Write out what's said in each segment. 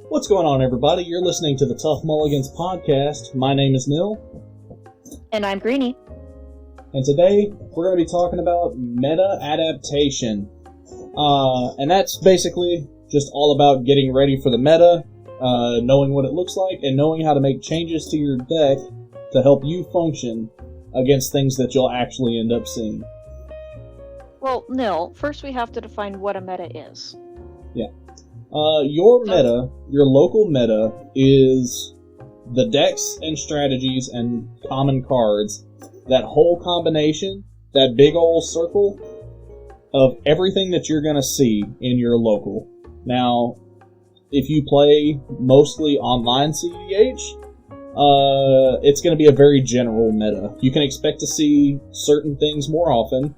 What's going on, everybody? You're listening to the Tough Mulligans podcast. My name is Nill. And I'm Greenie. And today, we're going to be talking about meta adaptation. And that's basically just all about getting ready for the meta, knowing what it looks like, and knowing how to make changes to your deck to help you function against things that you'll actually end up seeing. Well, Nill, first we have to define what a meta is. Yeah. Your meta, your local meta, is the decks and strategies and common cards, that whole combination, that big old circle of everything that you're going to see in your local. Now, if you play mostly online cEDH, it's going to be a very general meta. You can expect to see certain things more often,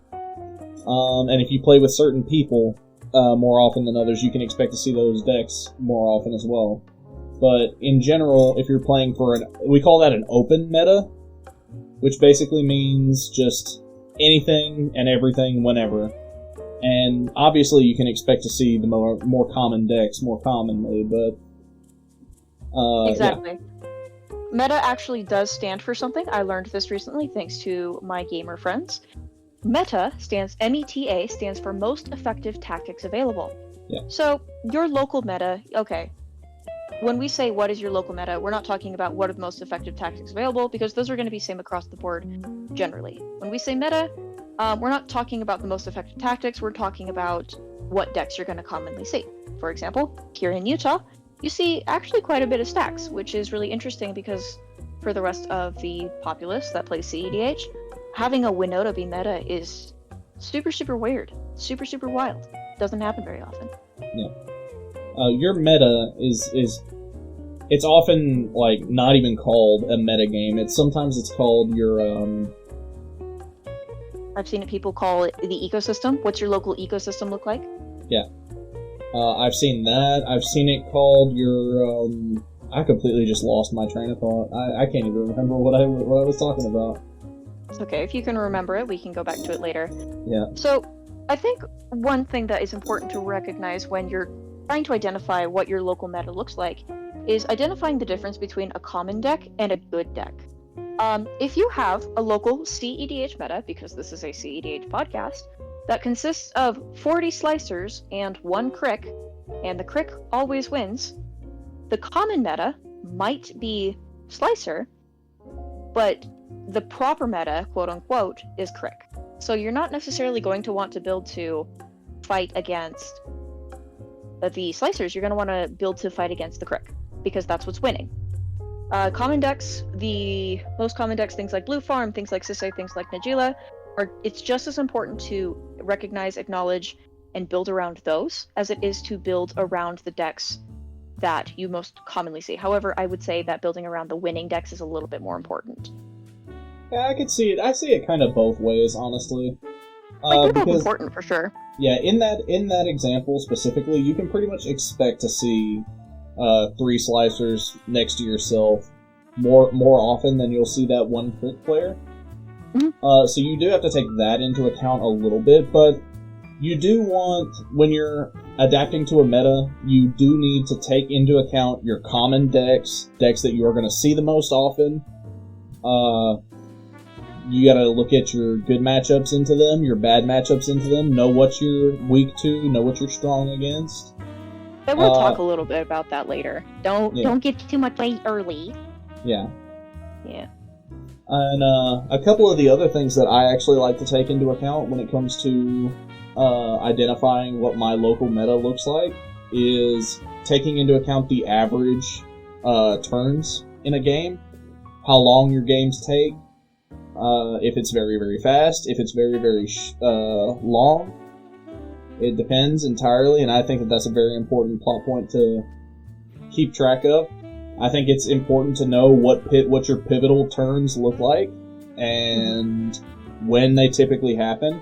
and if you play with certain people more often than others, you can expect to see those decks more often as well. But in general, if you're playing for we call that an open meta, which basically means just anything and everything whenever. And obviously you can expect to see the more common decks more commonly, but... exactly. Yeah. Meta actually does stand for something. I learned this recently thanks to my gamer friends. META META stands for most effective tactics available. Yeah. So, your local meta, okay. When we say what is your local meta, we're not talking about what are the most effective tactics available, because those are going to be same across the board generally. When we say meta, we're not talking about the most effective tactics, we're talking about what decks you're going to commonly see. For example, here in Utah, you see actually quite a bit of stacks, which is really interesting because for the rest of the populace that plays cEDH, having a Noda be meta is super weird, super wild. Doesn't happen very often. Yeah. Your meta is it's often like not even called a meta game. Sometimes it's called your I've seen people call it the ecosystem. What's your local ecosystem look like? Yeah. I've seen that. I've seen it called your I completely just lost my train of thought. I can't even remember what I was talking about. It's okay, if you can remember it, we can go back to it later. Yeah. So, I think one thing that is important to recognize when you're trying to identify what your local meta looks like is identifying the difference between a common deck and a good deck. If you have a local cEDH meta, because this is a cEDH podcast, that consists of 40 slicers and 1 crick, and the crick always wins, the common meta might be slicer, but the proper meta, quote-unquote, is crick. So you're not necessarily going to want to build to fight against the slicers. You're going to want to build to fight against the crick, because that's what's winning. Common decks, the most common decks, things like Blue Farm, things like Sisay, things like Najila, it's just as important to recognize, acknowledge, and build around those as it is to build around the decks that you most commonly see. However, I would say that building around the winning decks is a little bit more important. Yeah, I could see it. I see it kind of both ways, honestly. They're both important for sure. Yeah, in that example specifically, you can pretty much expect to see 3 slicers next to yourself more often than you'll see that 1 crit player. Mm-hmm. So you do have to take that into account a little bit, but you do want, when you're adapting to a meta, you do need to take into account your common decks that you are going to see the most often. You gotta look at your good matchups into them, your bad matchups into them, know what you're weak to, know what you're strong against. But we'll talk a little bit about that later. Don't get too much late early. Yeah. Yeah. And a couple of the other things that I actually like to take into account when it comes to identifying what my local meta looks like is taking into account the average turns in a game, how long your games take, if it's very fast, if it's very long. It depends entirely, and I think that that's a very important plot point to keep track of. I think it's important to know what your pivotal turns look like and when they typically happen.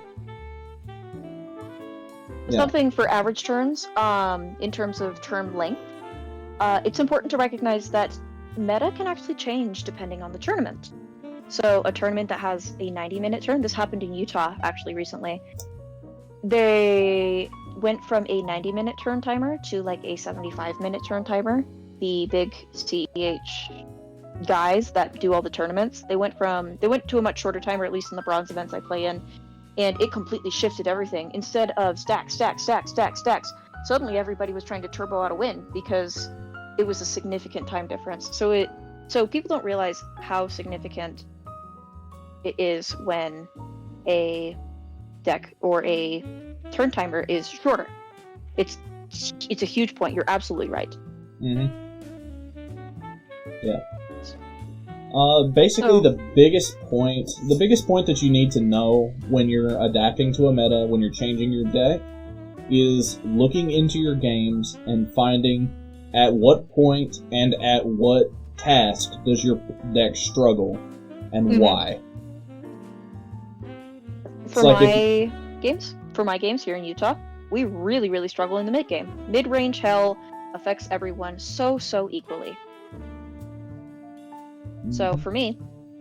Something for average turns, in terms of turn length, it's important to recognize that meta can actually change depending on the tournament. So a tournament that has a 90-minute turn, this happened in Utah actually recently, they went from a 90-minute turn timer to like a 75-minute turn timer the big cEDH guys that do all the tournaments, they went to a much shorter time, or at least in the bronze events I play in, and it completely shifted everything. Instead of stacks, suddenly everybody was trying to turbo out a win because it was a significant time difference. So people don't realize how significant it is when a deck or a turn timer is shorter. It's a huge point. You're absolutely right. Yeah. Basically, the biggest point that you need to know when you're adapting to a meta, when you're changing your deck, is looking into your games and finding at what point and at what task does your deck struggle and why. For my games here in Utah, we really, really struggle in the mid game. Mid-range hell affects everyone so equally. So for me,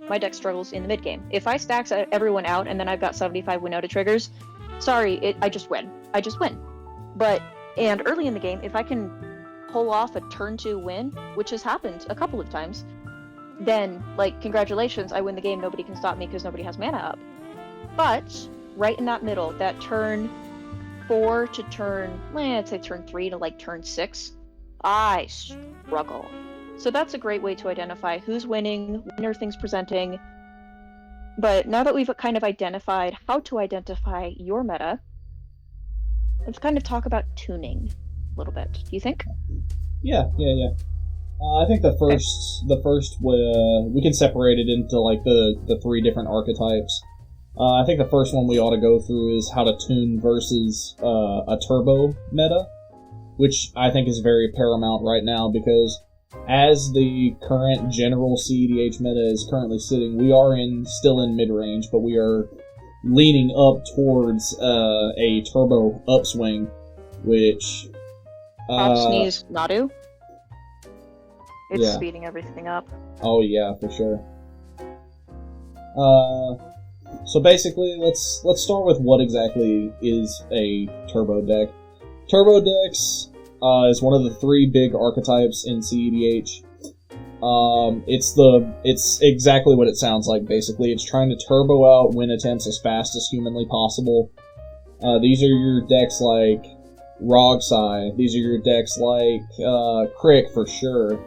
my deck struggles in the mid game. If I stacks everyone out and then I've got 75 Winota triggers, sorry, I just win. And early in the game, if I can pull off a turn 2 win, which has happened a couple of times, then, like, congratulations, I win the game, nobody can stop me because nobody has mana up. But, right in that middle, that turn 4 to turn 3 to, like, turn 6, I struggle. So that's a great way to identify who's winning, when are things presenting. But now that we've kind of identified how to identify your meta, let's kind of talk about tuning a little bit. Do you think? Yeah. I think the first we can separate it into like the 3 different archetypes. I think the first one we ought to go through is how to tune versus a turbo meta, which I think is very paramount right now because as the current general cEDH meta is currently sitting, we are still in mid-range, but we are leaning up towards a turbo upswing, which... sneeze Nadu. It's speeding everything up. Oh yeah, for sure. So basically, let's start with what exactly is a turbo deck. Turbo decks is one of the 3 big archetypes in cEDH. It's exactly what it sounds like, basically. It's trying to turbo out win attempts as fast as humanly possible. These are your decks like Rogsai. These are your decks like Crick, for sure.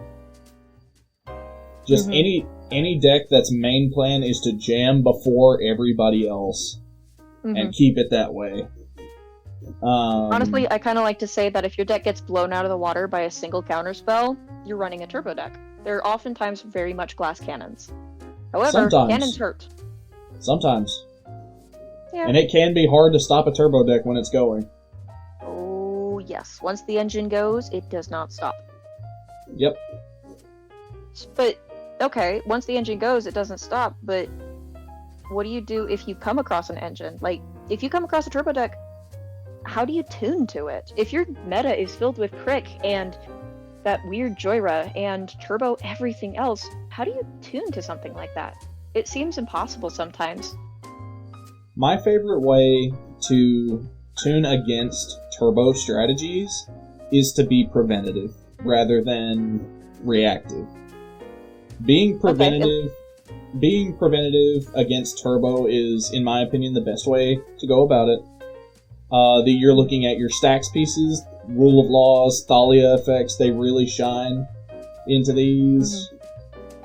Just any deck that's main plan is to jam before everybody else. And keep it that way. Honestly, I kind of like to say that if your deck gets blown out of the water by a single counterspell, you're running a turbo deck. They're oftentimes very much glass cannons. However, cannons hurt. Sometimes. Yeah. And it can be hard to stop a turbo deck when it's going. Oh, yes. Once the engine goes, it does not stop. Yep. But, okay, once the engine goes, it doesn't stop, but what do you do if you come across an engine? Like, if you come across a turbo deck, how do you tune to it? If your meta is filled with Crick and that weird Joyra and turbo everything else, how do you tune to something like that? It seems impossible sometimes. My favorite way to tune against turbo strategies is to be preventative rather than reactive. Being preventative against turbo is, in my opinion, the best way to go about it. You're looking at your stacks pieces, rule of laws, Thalia effects, they really shine into these.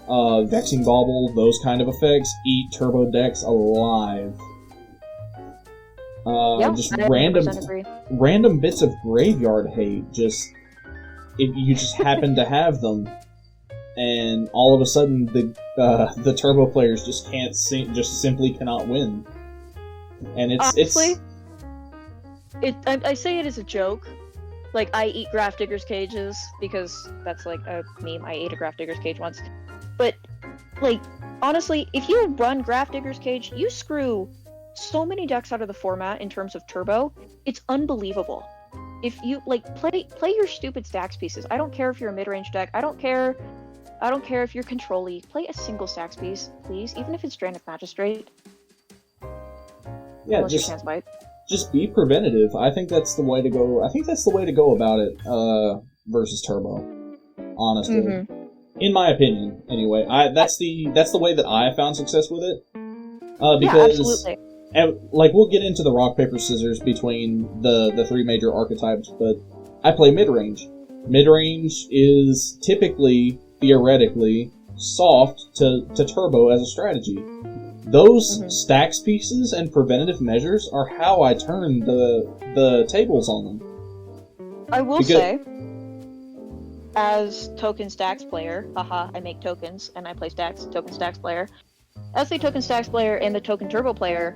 Vexing Bauble, those kind of effects eat turbo decks alive. Just random bits of graveyard hate, if you just happen to have them, and all of a sudden the turbo players just simply cannot win. And Honestly, I say it as a joke. Like, I eat Grafdigger's cages because that's like a meme. I ate a Grafdigger's cage once. But, like, honestly, if you run Grafdigger's cage, you screw so many decks out of the format in terms of turbo. It's unbelievable. If you, like, play your stupid stacks pieces. I don't care if you're a mid-range deck. I don't care if you're control-y. Play a single stacks piece, please, even if it's Stranded Magistrate. Yeah, just be preventative. I think that's the way to go. I think that's the way to go about it versus turbo. honestly. Mm-hmm. In my opinion, anyway. That's the way that I found success with it. Yeah, Because, absolutely. like, we'll get into the rock, paper, scissors between the three major archetypes, but I play mid-range. Mid-range is typically, theoretically, soft to turbo as a strategy. Those stacks pieces and preventative measures are how I turn the tables on them. I will say, as token stacks player, haha, I make tokens and I play stacks, token stacks player. As the token stacks player and the token turbo player,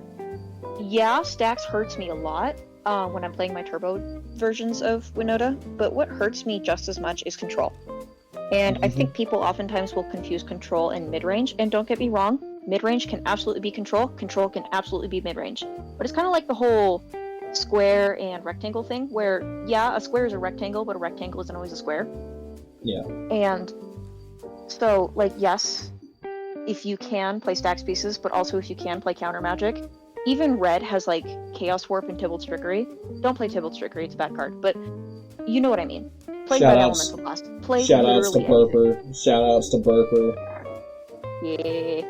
yeah, stacks hurts me a lot when I'm playing my turbo versions of Noda, but what hurts me just as much is control. And I think people oftentimes will confuse control and mid-range, and don't get me wrong, mid-range can absolutely be control can absolutely be mid-range. But it's kind of like the whole square and rectangle thing, where, yeah, a square is a rectangle, but a rectangle isn't always a square. Yeah. And so, like, yes, if you can play stacks pieces, but also if you can play counter magic. Even red has, like, Chaos Warp and Tybalt's Trickery. Don't play Tybalt's Trickery, it's a bad card, but you know what I mean. Play Red Elemental Blast. Play Shoutouts to literally Burper. Shoutouts to Burper. Yeah.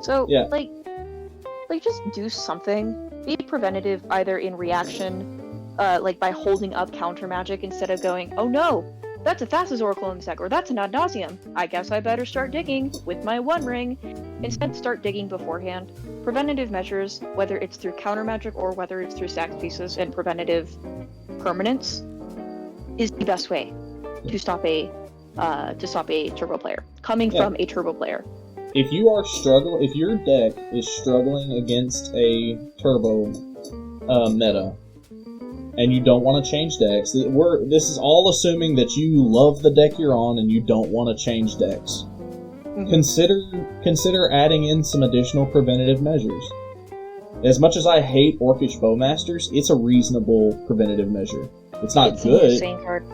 So, Yeah. like, just do something. Be preventative either in reaction, like by holding up counter magic instead of going, oh no, that's a Thassa's Oracle in the deck, or that's an Ad Nauseam. I guess I better start digging with my One Ring. Instead, start digging beforehand. Preventative measures, whether it's through counter magic or whether it's through stacked pieces and preventative permanence, is the best way to stop a turbo player coming from a turbo player. If your deck is struggling against a turbo meta, and you don't want to change decks, this is all assuming that you love the deck you're on and you don't want to change decks. Consider adding in some additional preventative measures. As much as I hate Orcish Bowmasters, it's a reasonable preventative measure. It's not good. An insane card.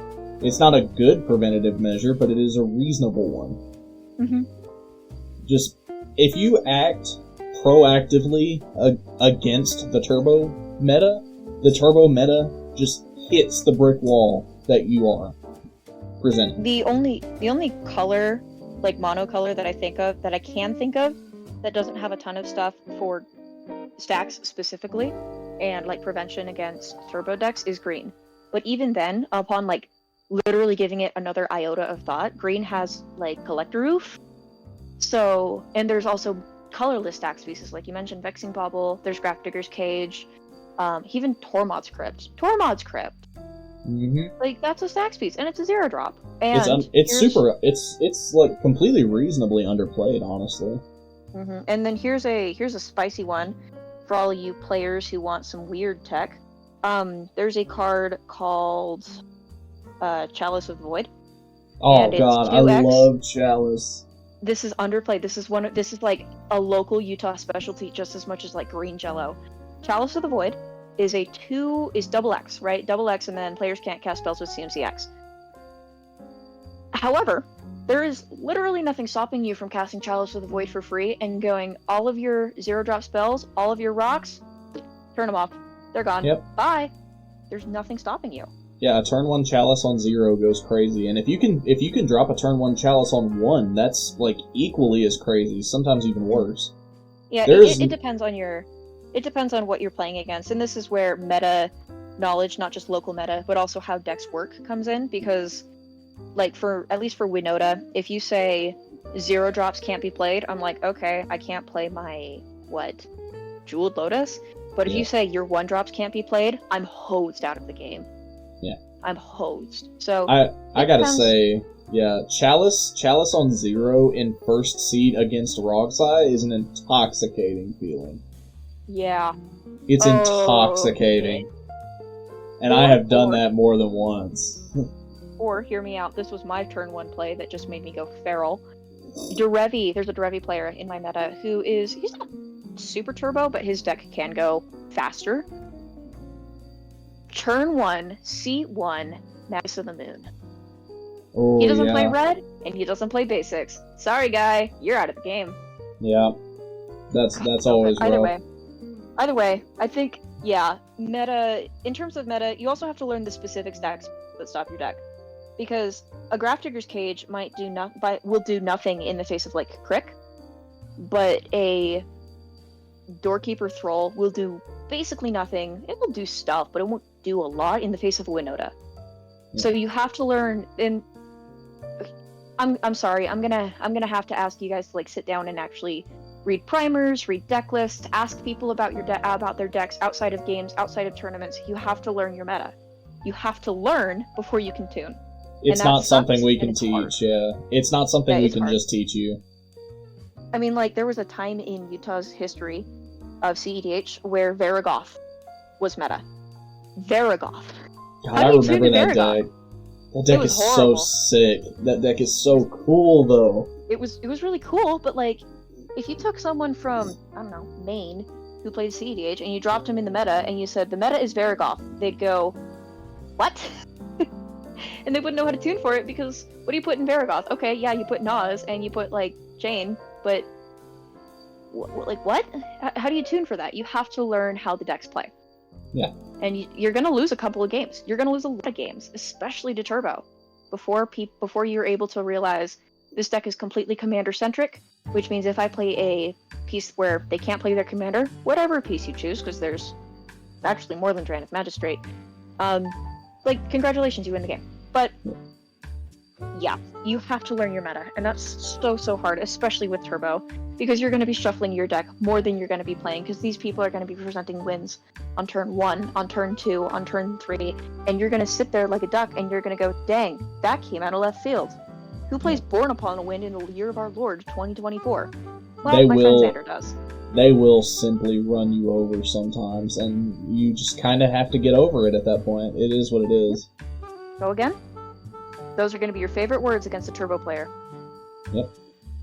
It's not a good preventative measure, but it is a reasonable one. Just, if you act proactively against the turbo meta just hits the brick wall that you are presenting. The only color, like mono color that I can think of, that doesn't have a ton of stuff for stacks specifically, and like prevention against turbo decks, is green. But even then, upon like literally giving it another iota of thought, green has like Collector Roof. So, and there's also colorless stack species, like you mentioned, Vexing Bauble, there's Grafdigger's Cage, even Tormod's Crypt. Like, that's a stack piece, and it's a 0-drop. And it's like completely reasonably underplayed, honestly. And then here's a spicy one for all of you players who want some weird tech. There's a card called Chalice of the Void. Oh god, 2X. I love Chalice. This is underplayed. This is like a local Utah specialty just as much as like green jello. Chalice of the Void is double X, right? Double X, and then players can't cast spells with CMCX. However, there is literally nothing stopping you from casting Chalice of the Void for free and going all of your 0-drop spells, all of your rocks, turn them off. They're gone. Yep. Bye. There's nothing stopping you. Yeah, a turn 1 Chalice on 0 goes crazy, and if you can drop a turn 1 Chalice on 1, that's like equally as crazy, sometimes even worse. Yeah, it depends on what you're playing against, and this is where meta knowledge, not just local meta, but also how decks work, comes in, because like at least for Noda, if you say 0-drops can't be played, I'm like, okay, I can't play my Jeweled Lotus, but if you say your 1-drops can't be played, I'm hosed out of the game. Yeah. I'm hosed. So I gotta say, yeah, Chalice on 0 in first seed against Rogsai is an intoxicating feeling. Yeah. It's intoxicating. Okay. And I have done that more than once. Or, hear me out, this was my turn 1 play that just made me go feral. Derevi, there's a Derevi player in my meta he's not super turbo, but his deck can go faster. Turn 1, seat 1, Magnus of the Moon. Oh, he doesn't play red, and he doesn't play basics. Sorry, guy, you're out of the game. Yeah, that's always rough. Either way, I think, meta, in terms of meta, you also have to learn the specific stacks that stop your deck. because a Grafdigger's Cage will do nothing in the face of like Crick, but a Doorkeeper Thrall will do basically nothing. It will do stuff, but it won't do a lot in the face of a Noda. Yeah. So you have to learn. And I'm sorry, I'm gonna have to ask you guys to like sit down and actually read primers, read deck lists, ask people about about their decks outside of games, outside of tournaments. You have to learn your meta. You have to learn before you can tune. It's not something we can teach. Hard. Yeah, it's not something we can just teach you. I mean, like, there was a time in Utah's history of cEDH where Varagoth was meta. Varagoth. God, I remember that deck. That deck is so sick. That deck is so cool, though. It was really cool, but like, if you took someone from, I don't know, Maine, who played cEDH, and you dropped him in the meta, and you said, the meta is Varagoth, they'd go, what? And they wouldn't know how to tune for it, because what do you put in Varagoth? Okay, yeah, you put Nas, and you put, like, Jane, but, like, what? How do you tune for that? You have to learn how the decks play. Yeah. And you're going to lose a couple of games. You're going to lose a lot of games, especially to Turbo, before you're able to realize this deck is completely commander-centric, which means if I play a piece where they can't play their commander, whatever piece you choose, because there's actually more than Drannith Magistrate, like, congratulations, you win the game. But, yeah, you have to learn your meta, and that's so hard, especially with Turbo, because you're going to be shuffling your deck more than you're going to be playing, because these people are going to be presenting wins on turn 1, on turn 2, on turn 3, and you're going to sit there like a duck, and you're going to go, dang, that came out of left field. Who plays Born Upon a Wind in the Year of Our Lord 2024? Well, my friend Xander does. They will simply run you over sometimes, and you just kind of have to get over it at that point. It is what it is. Go again? Those are going to be your favorite words against a Turbo player. Yep.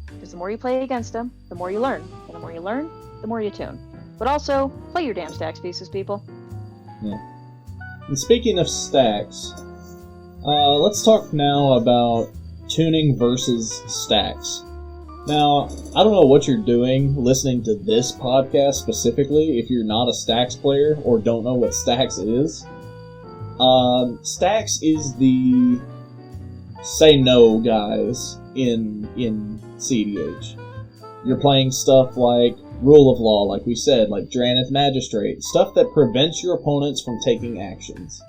Because the more you play against them, the more you learn. And the more you learn, the more you tune. But also, play your damn stacks pieces, people. Yeah. And speaking of stacks, let's talk now about tuning versus stacks. Now, I don't know what you're doing listening to this podcast specifically if you're not a stacks player or don't know what stacks is. Stacks is the say no guys in cEDH. You're playing stuff like Rule of Law, like we said, like Drannith Magistrate, stuff that prevents your opponents from taking actions.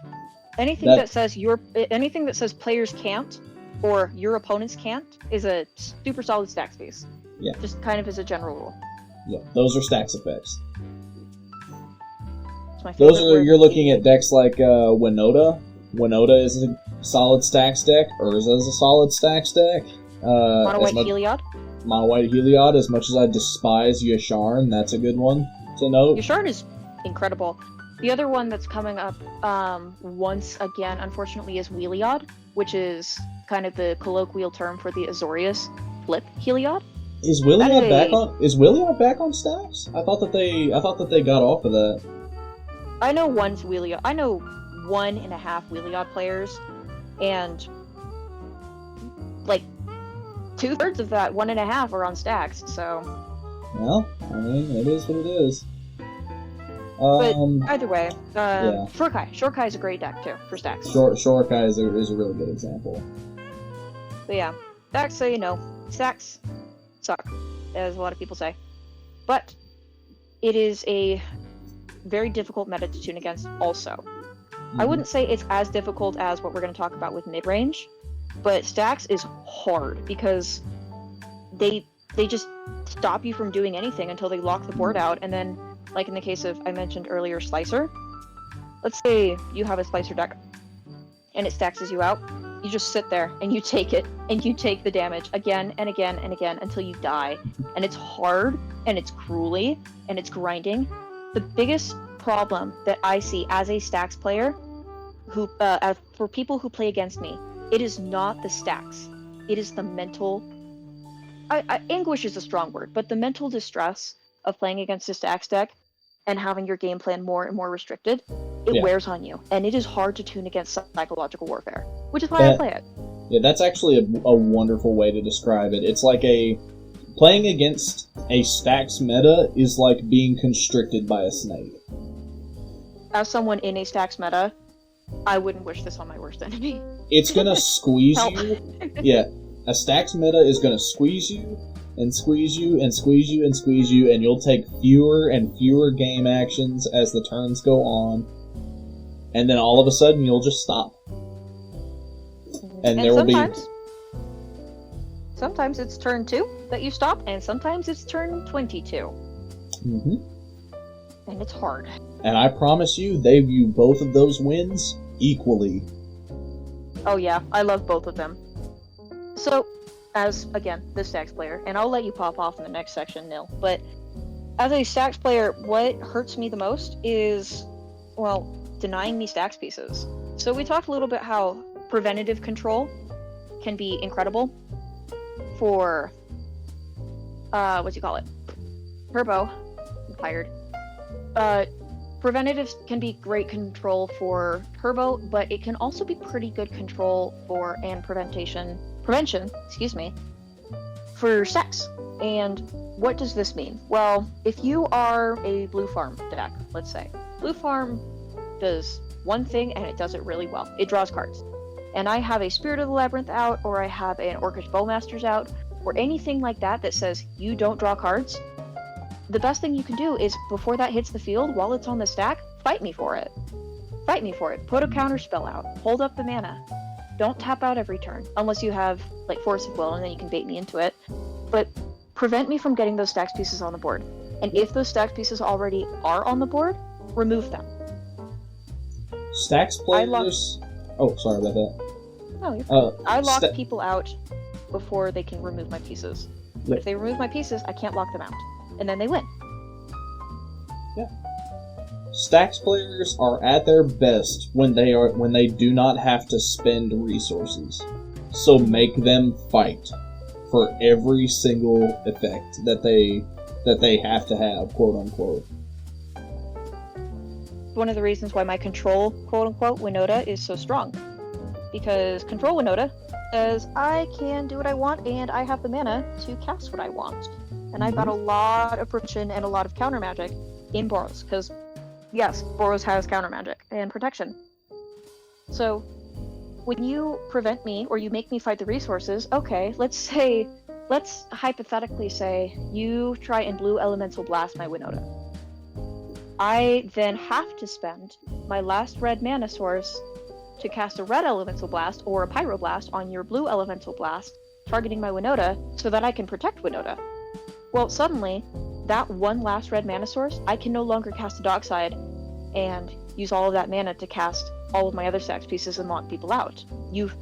Anything that says players can't or your opponents can't is a super solid stacks piece. Yeah. Just kind of as a general rule. Yeah, those are stacks effects. You're looking at decks like Noda. Noda is a solid stacks deck. Urza is a solid stacks deck. Mono White Heliod. Mono White Heliod, as much as I despise Yasharn, that's a good one to note. Yasharn is incredible. The other one that's coming up once again, unfortunately, is Wheeliod, which is kind of the colloquial term for the Azorius flip Heliod. Is Wheeliod back on stacks? I thought that they got off of that. I know one's Wheeliod. I know 1.5 Wheeliod players, and like 2/3 of that 1.5 are on stacks. So. Well, I mean, it is what it is. But either way, yeah. Shorkai is a great deck too for stacks. Shorkai is a really good example. But yeah, stacks, so you know, stacks suck, as a lot of people say. But it is a very difficult meta to tune against also. Mm-hmm. I wouldn't say it's as difficult as what we're going to talk about with mid-range, but stacks is hard because they just stop you from doing anything until they lock the board out, and then, like in the case of, I mentioned earlier, Slicer. Let's say you have a Slicer deck, and it stacks you out. You just sit there, and you take it, and you take the damage again, and again, and again, until you die. And it's hard, and it's grueling, and it's grinding. The biggest problem that I see as a stacks player, who for people who play against me, it is not the stacks. It is the mental... anguish is a strong word, but the mental distress of playing against a stacks deck and having your game plan more and more restricted, it wears on you. And it is hard to tune against psychological warfare, which is why I play it. Yeah, that's actually a wonderful way to describe it. It's like playing against a stacks meta is like being constricted by a snake. As someone in a stacks meta, I wouldn't wish this on my worst enemy. It's gonna squeeze Help. you. Yeah, a Stacks meta is gonna squeeze you, and squeeze you, and squeeze you, and squeeze you, and you'll take fewer and fewer game actions as the turns go on, and then all of a sudden you'll just stop. And there will be... Sometimes it's turn 2 that you stop, and sometimes it's turn 22. Mm-hmm. And it's hard. And I promise you, they view both of those wins equally. Oh yeah, I love both of them. So, as, again, the Stacks player, and I'll let you pop off in the next section, Nill, but as a Stacks player, what hurts me the most is, well, denying me Stacks pieces. So we talked a little bit how preventative control can be incredible for, Turbo. I'm tired. Preventative can be great control for Turbo, but it can also be pretty good control and prevention, for Stacks. And what does this mean? Well, if you are a blue farm deck, let's say, blue farm does one thing and it does it really well. It draws cards. And I have a Spirit of the Labyrinth out, or I have an Orcish Bowmasters out, or anything like that that says you don't draw cards, the best thing you can do is, before that hits the field, while it's on the stack, fight me for it. Fight me for it. Put a counter spell out. Hold up the mana. Don't tap out every turn, unless you have, like, Force of Will, and then you can bait me into it. But prevent me from getting those stacks pieces on the board. And if those stacks pieces already are on the board, remove them. Stacks players... Oh, sorry about that. No, you're fine. I lock people out before they can remove my pieces. But if they remove my pieces, I can't lock them out. And then they win. Yeah. Stacks players are at their best when they do not have to spend resources. So make them fight for every single effect that they have to have, quote unquote. One of the reasons why my control, quote unquote, Noda is so strong. Because control Noda says I can do what I want and I have the mana to cast what I want. And I've got a lot of protection and a lot of counter magic in Boros, because yes, Boros has counter magic and protection. So when you prevent me or you make me fight the resources, okay, let's hypothetically say you try and blue elemental blast my Winota. I then have to spend my last red mana source to cast a red elemental blast or a pyroblast on your blue elemental blast, targeting my Winota so that I can protect Winota. Well, suddenly, that one last red mana source, I can no longer cast a Dockside and use all of that mana to cast all of my other stacks pieces and lock people out. You've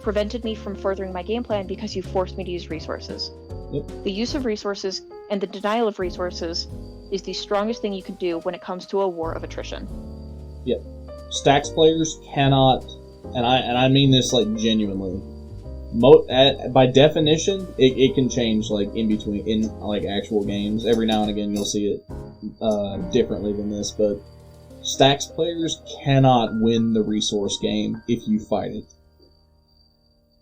prevented me from furthering my game plan because you forced me to use resources. Yep. The use of resources and the denial of resources is the strongest thing you can do when it comes to a war of attrition. Yep. Stacks players cannot, and I mean this like genuinely, by definition, it can change like in between, in like actual games. Every now and again you'll see it differently than this, but Stacks players cannot win the resource game if you fight it.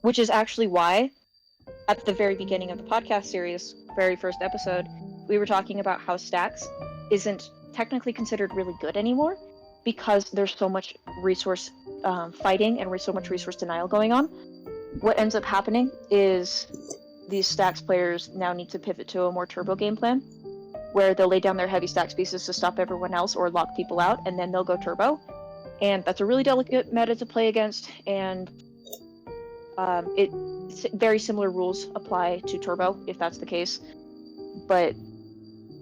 Which is actually why, at the very beginning of the podcast series, very first episode, we were talking about how Stacks isn't technically considered really good anymore because there's so much resource fighting and so much resource denial going on. What ends up happening is these Stacks players now need to pivot to a more turbo game plan, where they'll lay down their heavy Stacks pieces to stop everyone else or lock people out, and then they'll go turbo. And that's a really delicate meta to play against, and very similar rules apply to turbo, if that's the case. But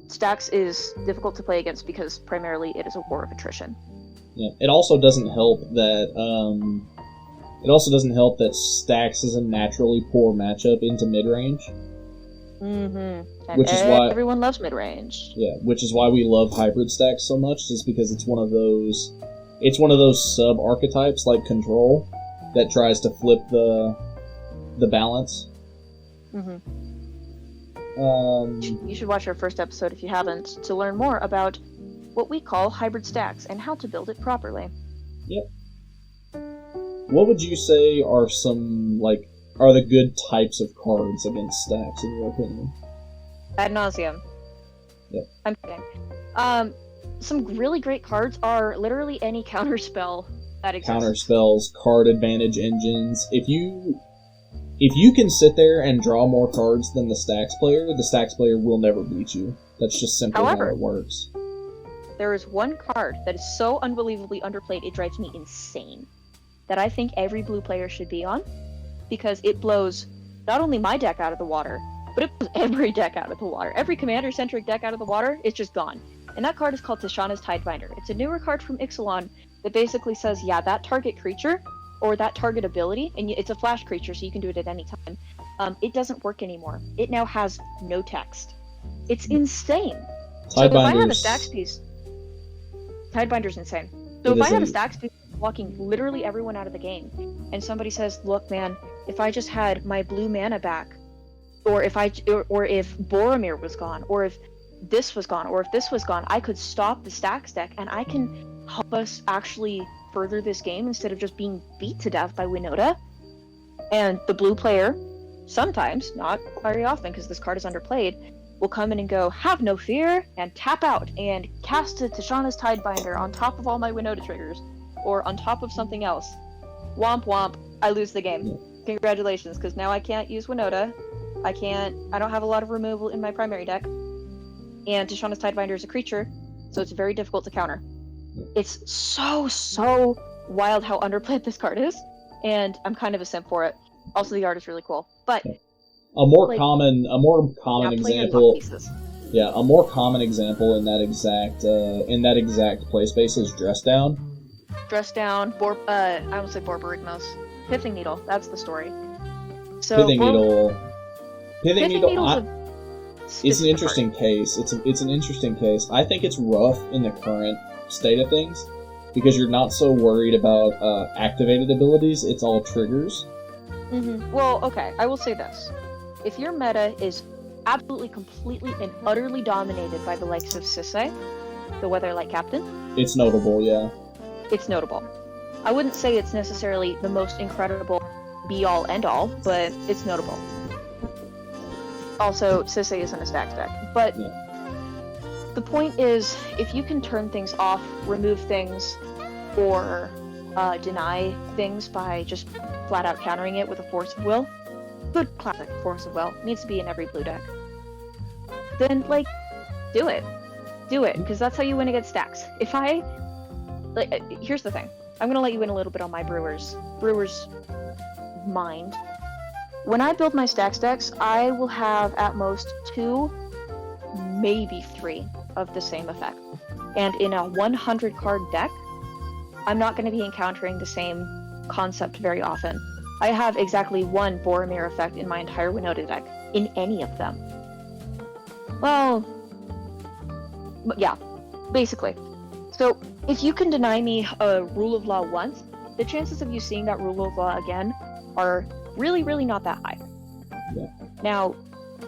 Stacks is difficult to play against because primarily it is a war of attrition. Yeah, it also doesn't help that Stacks is a naturally poor matchup into mid-range. Mm-hmm. And which is why everyone loves mid-range. Yeah, which is why we love hybrid Stacks so much, just because it's one of those sub-archetypes like Control that tries to flip the balance. Mm-hmm. You should watch our first episode if you haven't, to learn more about what we call hybrid Stacks and how to build it properly. Yep. What would you say are the good types of cards against Stacks, in your opinion? Ad nauseum. Yep. I'm kidding. Some really great cards are literally any counterspell That exists. counter spells, card advantage engines. If you can sit there and draw more cards than the Stacks player will never beat you. That's just simply how it works. There is one card that is so unbelievably underplayed it drives me insane, that I think every blue player should be on, because it blows not only my deck out of the water, but it blows every deck out of the water. Every commander-centric deck out of the water, it's just gone. And that card is called Tishana's Tidebinder. It's a newer card from Ixalan that basically says, yeah, that target creature, or that target ability, and it's a flash creature, so you can do it at any time, it doesn't work anymore. It now has no text. It's insane. So if I have a Stacks piece... Tidebinder's insane. So if I have a Stacks piece blocking literally everyone out of the game, and somebody says, look man, if I just had my blue mana back, or if Boromir was gone, or if this was gone, or if this was gone, I could stop the Stacks deck, and I can help us actually further this game instead of just being beat to death by Noda. And the blue player, sometimes, not very often because this card is underplayed, will come in and go, have no fear, and tap out, and cast a Tishana's Tidebinder on top of all my Noda triggers, or on top of something else. Womp womp, I lose the game. Congratulations, because now I can't use Noda. I don't have a lot of removal in my primary deck, and Tishana's Tidebinder is a creature, so it's very difficult to counter. It's so wild how underplayed this card is, and I'm kind of a simp for it. Also, the art is really cool, but a more common example. Yeah, a more common example in that exact play space is Dress Down. Dress Down, I almost said Borborygmos. Pithing Needle, that's the story. So Pithing Needle. It's an interesting case. It's an interesting case. I think it's rough in the current state of things because you're not so worried about activated abilities. It's all triggers. Mm-hmm. Well, okay. I will say this: if your meta is absolutely, completely, and utterly dominated by the likes of Sisay, the Weatherlight Captain, it's notable. Yeah, it's notable. I wouldn't say it's necessarily the most incredible be-all, end-all, but it's notable. Also, Sisay isn't a Stacks deck, but the point is, if you can turn things off, remove things, or deny things by just flat-out countering it with a Force of Will, good classic Force of Will, needs to be in every blue deck, then, do it. Do it, because that's how you win against Stacks. Here's the thing. I'm gonna let you in a little bit on my Brewer's mind. When I build my Stacks decks, I will have at most 2, maybe 3 of the same effect. And in a 100 card deck, I'm not going to be encountering the same concept very often. I have exactly 1 Boromir effect in my entire Noda deck, in any of them. Well, yeah, basically. So, if you can deny me a Rule of Law once, the chances of you seeing that Rule of Law again are really, really not that high. Yeah. Now,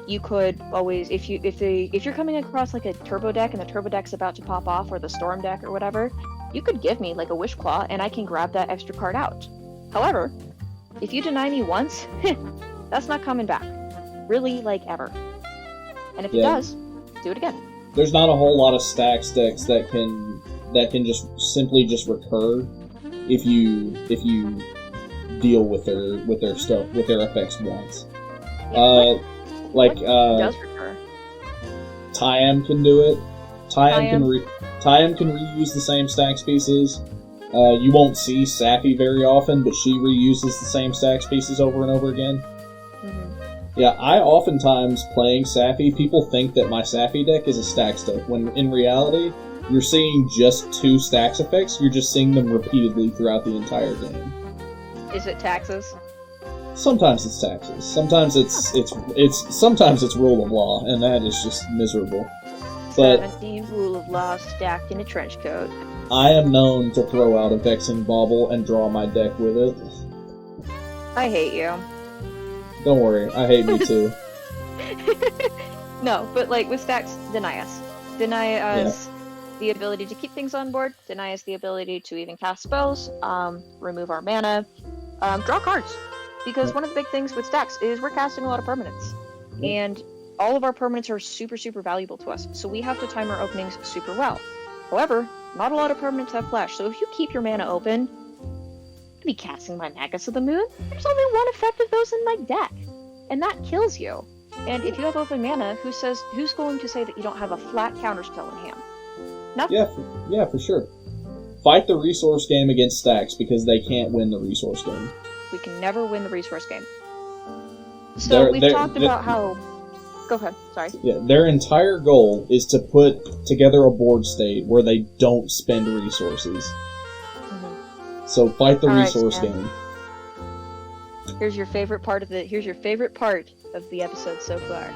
you could always, if you're coming across a turbo deck and the turbo deck's about to pop off, or the storm deck or whatever, you could give me a Wish Claw and I can grab that extra card out. However, if you deny me once, that's not coming back. Really, ever. And if it does, do it again. There's not a whole lot of Stacks decks that can just simply recur if you deal with their stuff, with their effects once. What does recur? Tyam can do it. Tyam can reuse the same Stacks pieces. You won't see Sappy very often, but she reuses the same Stacks pieces over and over again. Mm-hmm. Yeah, I oftentimes, playing Sappy, people think that my Sappy deck is a Stacks deck, when in reality, you're seeing just 2 Stacks effects, you're just seeing them repeatedly throughout the entire game. Is it taxes? Sometimes it's taxes. Sometimes sometimes it's Rule of Law, and that is just miserable. But 17 Rule of Law stacked in a trench coat. I am known to throw out a Vexing Bauble and draw my deck with it. I hate you. Don't worry, I hate me too. No, but with Stacks, deny us. Deny us the ability to keep things on board, deny us the ability to even cast spells, remove our mana, draw cards. Because one of the big things with Stacks is we're casting a lot of permanents. And all of our permanents are super, super valuable to us, so we have to time our openings super well. However, not a lot of permanents have flash, so if you keep your mana open, to be casting my Magnus of the Moon. There's only one effect of those in my deck, and that kills you. And if you have open mana, who's going to say that you don't have a flat counterspell in hand? Nothing. Yeah, for sure. Fight the resource game against stacks because they can't win the resource game. We can never win the resource game. So we've talked about how... Go ahead, sorry. Yeah, their entire goal is to put together a board state where they don't spend resources. Mm-hmm. So fight the resource game. Here's your favorite part of the episode so far.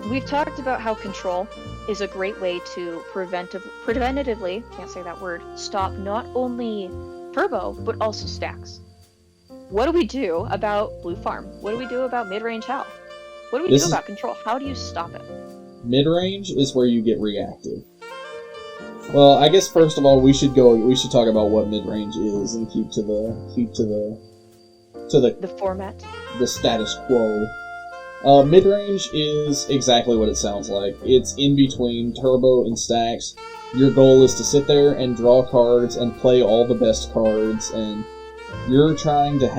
We've talked about how control is a great way to preventatively, can't say that word, stop not only turbo, but also stacks. What do we do about blue farm? What do we do about mid-range hell? What do we do about control? How do you stop it? Mid-range is where you get reactive. Well, I guess first of all we should talk about what mid-range is and keep to the format. The status quo. Mid-range is exactly what it sounds like. It's in between turbo and stacks. Your goal is to sit there and draw cards and play all the best cards, and you're trying to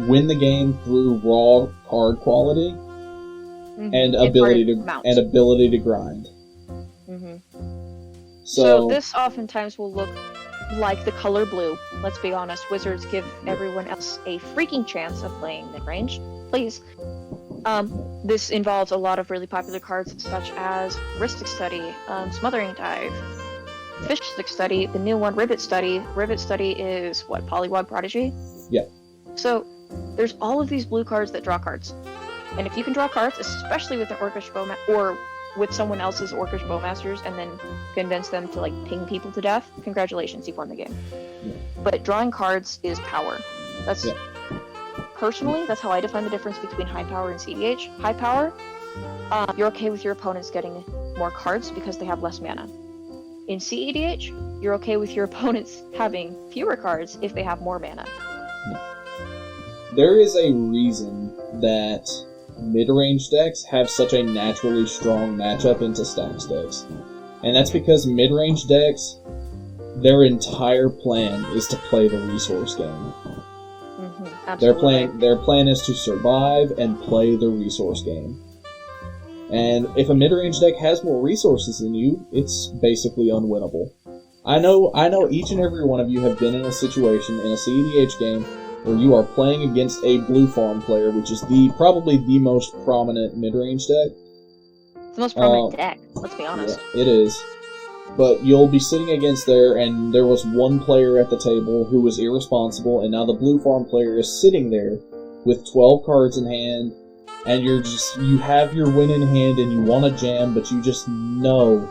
win the game through raw card quality and ability to grind. Mm-hmm. So this oftentimes will look like the color blue. Let's be honest, Wizards give everyone else a freaking chance of playing mid-range. Please. This involves a lot of really popular cards such as Ristic Study, Smothering Dive, Fish Stick Study, the new one, Rivet Study. Rivet Study is what, Polywog Prodigy? Yeah. So there's all of these blue cards that draw cards. And if you can draw cards, especially with an Orcish Bowmaster, or with someone else's Orcish Bowmasters, and then convince them to like ping people to death, congratulations, you've won the game. Yeah. But drawing cards is power. Personally, that's how I define the difference between high power and cEDH. High power, you're okay with your opponents getting more cards because they have less mana. In cEDH, you're okay with your opponents having fewer cards if they have more mana. There is a reason that mid-range decks have such a naturally strong matchup into stacks decks. And that's because mid-range decks, their entire plan is to play the resource game. Their plan is to survive and play the resource game. And if a mid-range deck has more resources than you, it's basically unwinnable. I know each and every one of you have been in a situation in a cEDH game where you are playing against a blue farm player, which is probably the most prominent mid-range deck. It's the most prominent deck, let's be honest. Yeah, it is. But you'll be sitting against and there was one player at the table who was irresponsible, and now the blue farm player is sitting there with 12 cards in hand, and you have your win in hand and you want to jam, but you just know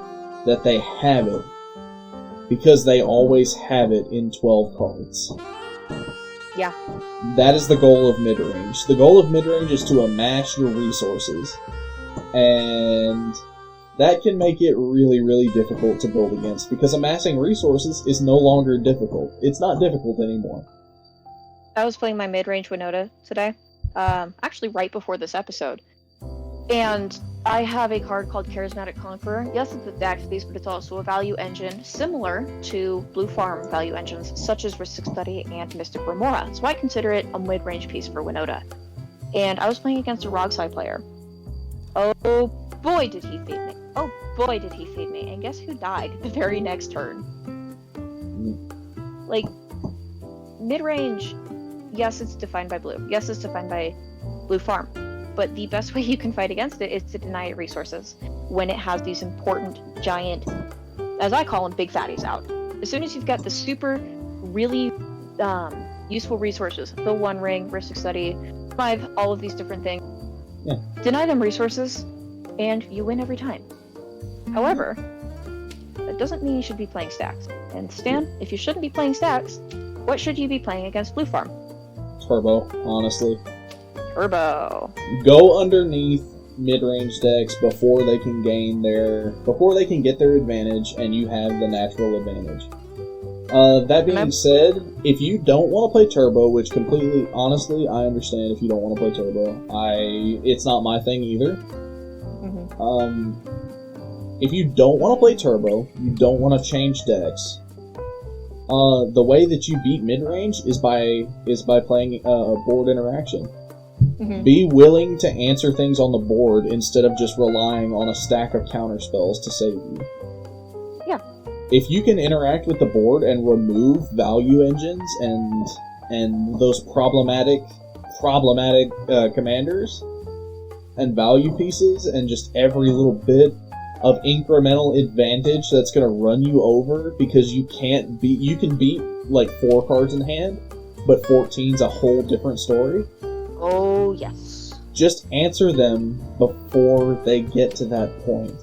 that they have it. Because they always have it in 12 cards. Yeah. That is the goal of mid-range. The goal of mid-range is to amass your resources. And that can make it really, really difficult to build against, because amassing resources is no longer difficult. It's not difficult anymore. I was playing my mid-range with Noda today, actually right before this episode. And I have a card called Charismatic Conqueror. Yes, it's a deck piece, but it's also a value engine similar to blue farm value engines, such as Ristic Study and Mystic Remora. So I consider it a mid-range piece for Winota. And I was playing against a Rogsai player. Oh boy, did he feed me. Oh boy, did he feed me. And guess who died the very next turn? Like, mid-range, yes, it's defined by blue. Yes, it's defined by blue farm. But the best way you can fight against it is to deny it resources when it has these important, giant, as I call them, big fatties out. As soon as you've got the super, really useful resources, the One Ring, Ristic Study, 5, all of these different things, deny them resources, and you win every time. However, that doesn't mean you should be playing stacks. And Stan, if you shouldn't be playing stacks, what should you be playing against blue farm? Turbo, honestly. Turbo. Go underneath mid-range decks before they can get their advantage, and you have the natural advantage. That being said, if you don't want to play Turbo, which completely, honestly, I understand if you don't want to play Turbo. It's not my thing either. If you don't want to play Turbo, you don't want to change decks, the way that you beat mid-range is by playing a board interaction. Mm-hmm. Be willing to answer things on the board instead of just relying on a stack of counterspells to save you. Yeah. If you can interact with the board and remove value engines and those problematic commanders and value pieces and just every little bit of incremental advantage that's going to run you over because you can beat like 4 cards in hand, but 14's a whole different story. Oh, yes. Just answer them before they get to that point.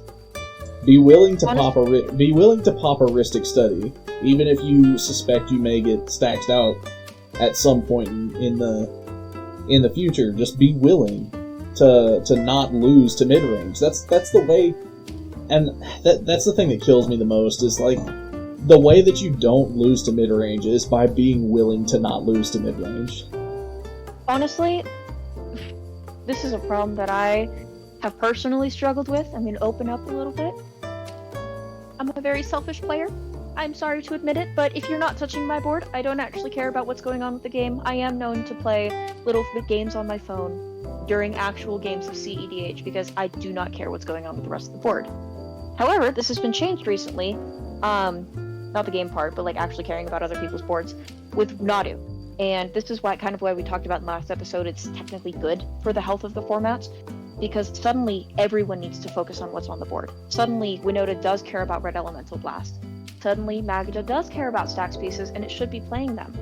Be willing to pop a Ristic Study, even if you suspect you may get stacked out at some point in the future. Just be willing to not lose to mid range. That's the way, and that's the thing that kills me the most. Is like the way that you don't lose to mid range is by being willing to not lose to mid range. Honestly, this is a problem that I have personally struggled with. I'm going to open up a little bit. I'm a very selfish player. I'm sorry to admit it, but if you're not touching my board, I don't actually care about what's going on with the game. I am known to play little games on my phone during actual games of cEDH because I do not care what's going on with the rest of the board. However, this has been changed recently. Not the game part, but like actually caring about other people's boards with Noda. And this is why we talked about in the last episode, it's technically good for the health of the formats, because suddenly everyone needs to focus on what's on the board. Suddenly, Noda does care about Red Elemental Blast. Suddenly, Magda does care about stacks pieces, and it should be playing them.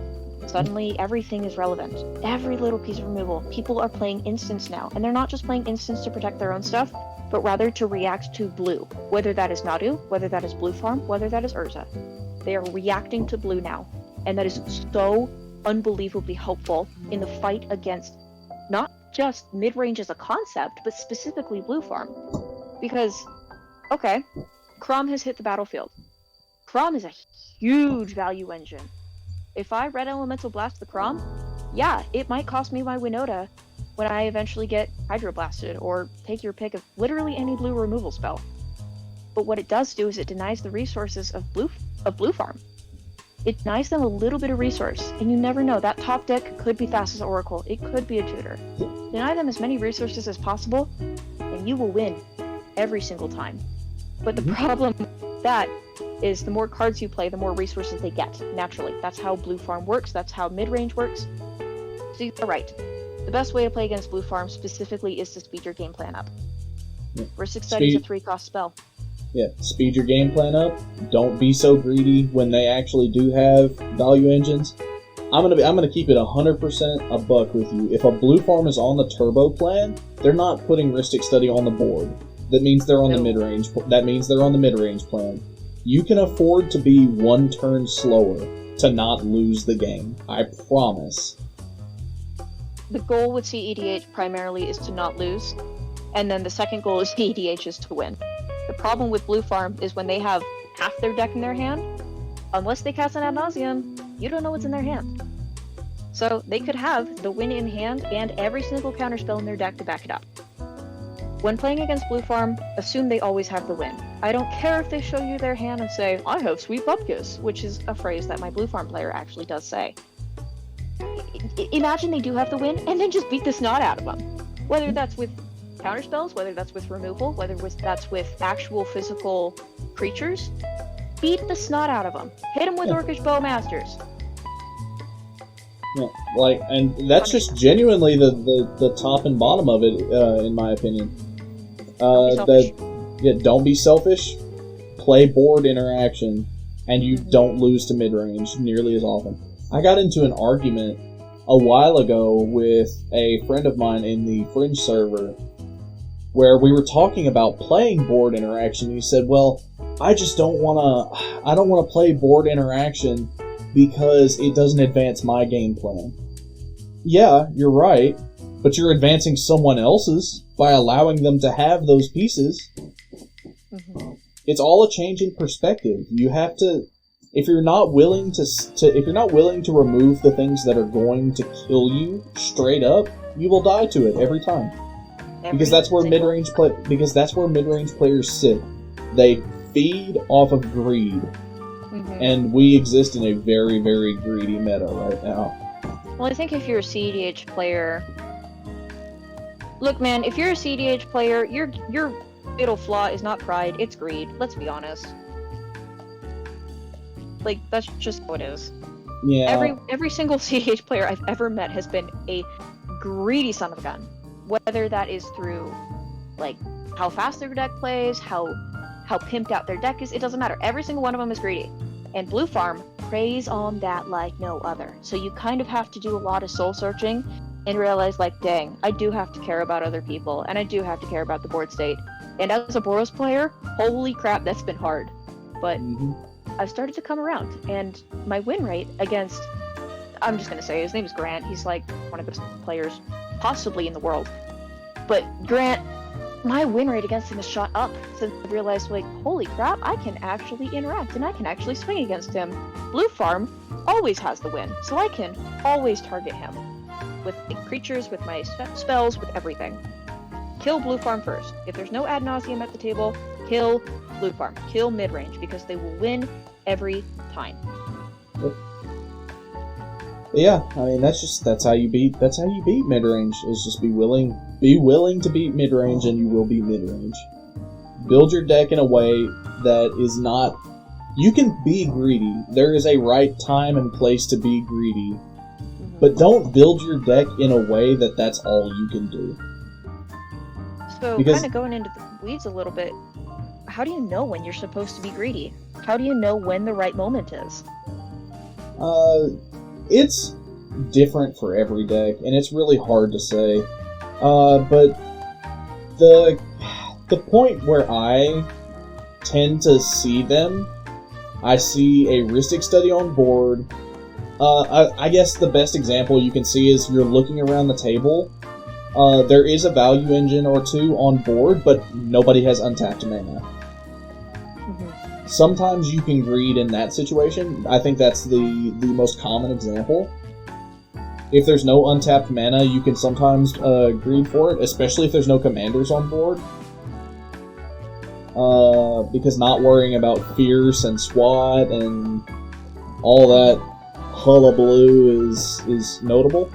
Suddenly, everything is relevant. Every little piece of removal. People are playing instants now, and they're not just playing instants to protect their own stuff, but rather to react to blue. Whether that is Nadu, whether that is Blue Farm, whether that is Urza. They are reacting to blue now, and that is so unbelievably helpful in the fight against not just mid-range as a concept, but specifically Blue Farm. Because, okay, Crom has hit the battlefield. Crom is a huge value engine. If I Red Elemental Blast the Crom, yeah, it might cost me my Noda when I eventually get Hydro-Blasted, or take your pick of literally any blue removal spell. But what it does do is it denies the resources of Blue Farm. It denies them a little bit of resource, and you never know. That top deck could be Thassa's Oracle. It could be a tutor. Deny them as many resources as possible, and you will win every single time. But the problem with that is the more cards you play, the more resources they get, naturally. That's how Blue Farm works. That's how mid-range works. So you're right. The best way to play against Blue Farm specifically is to speed your game plan up. Ristic Study is a 3-cost spell. Yeah, speed your game plan up. Don't be so greedy when they actually do have value engines. I'm gonna keep it 100% a buck with you. If a Blue Farm is on the turbo plan, they're not putting Ristic Study on the board. That means they're on the mid-range. That means they're on the mid-range plan. You can afford to be 1 turn slower to not lose the game. I promise. The goal with cEDH primarily is to not lose, and then the second goal is cEDH is to win. The problem with Blue Farm is when they have half their deck in their hand, unless they cast an Ad Nauseam, you don't know what's in their hand. So they could have the win in hand and every single counterspell in their deck to back it up. When playing against Blue Farm, assume they always have the win. I don't care if they show you their hand and say, I have Sweet Bupkis, which is a phrase that my Blue Farm player actually does say. Imagine they do have the win, and then just beat the snot out of them. Whether that's with counterspells, whether that's with removal, whether that's with actual physical creatures, beat the snot out of them. Hit them with Orcish Bowmasters. Yeah, like, and that's just genuinely the top and bottom of it, in my opinion. Don't be selfish. Play board interaction, and you don't lose to mid-range nearly as often. I got into an argument a while ago with a friend of mine in the Fringe server, where we were talking about playing board interaction. He said, "Well, I don't want to play board interaction because it doesn't advance my game plan." Yeah, you're right, but you're advancing someone else's by allowing them to have those pieces. Mm-hmm. It's all a change in perspective. You have to, if you're not willing to remove the things that are going to kill you straight up, you will die to it every time. Because that's where mid-range players sit. They feed off of greed. And we exist in a very, very greedy meta right now. Well, I think if you're a cEDH player... Look, man, if you're a cEDH player, your fatal flaw is not pride, it's greed. Let's be honest. Like, that's just how it is. Yeah. Every single cEDH player I've ever met has been a greedy son of a gun. Whether that is through, like, how fast their deck plays, how pimped out their deck is, it doesn't matter. Every single one of them is greedy. And Blue Farm preys on that like no other. So you kind of have to do a lot of soul searching and realize, like, dang, I do have to care about other people, and I do have to care about the board state. And as a Boros player, holy crap, that's been hard. But I've started to come around, and my win rate against, I'm just going to say, his name is Grant, he's like one of the best players possibly in the world. But Grant, my win rate against him has shot up since I realized, like, holy crap, I can actually interact, and I can actually swing against him. Blue Farm always has the win, so I can always target him. With the creatures, with my spells, with everything. Kill Blue Farm first. If there's no ad nauseum at the table, kill Blue Farm. Kill mid-range, because they will win every time. Yeah, I mean that's how you beat mid-range, is just be willing to beat mid-range, and you will beat mid-range. Build your deck in a way that is not... You can be greedy. There is a right time and place to be greedy. But don't build your deck in a way that that's all you can do. So, kind of going into the weeds a little bit, how do you know when you're supposed to be greedy? How do you know when the right moment is? It's different for every deck, and it's really hard to say. But the point where I tend to see them, I see a Rhystic Study on board. I guess the best example you can see is you're looking around the table. There is a value engine or two on board, but nobody has untapped mana. Sometimes you can greed in that situation. I think that's the most common example. If there's no untapped mana, you can sometimes greed for it, especially if there's no commanders on board. Because not worrying about Fierce and SWAT and all that hullabaloo is notable.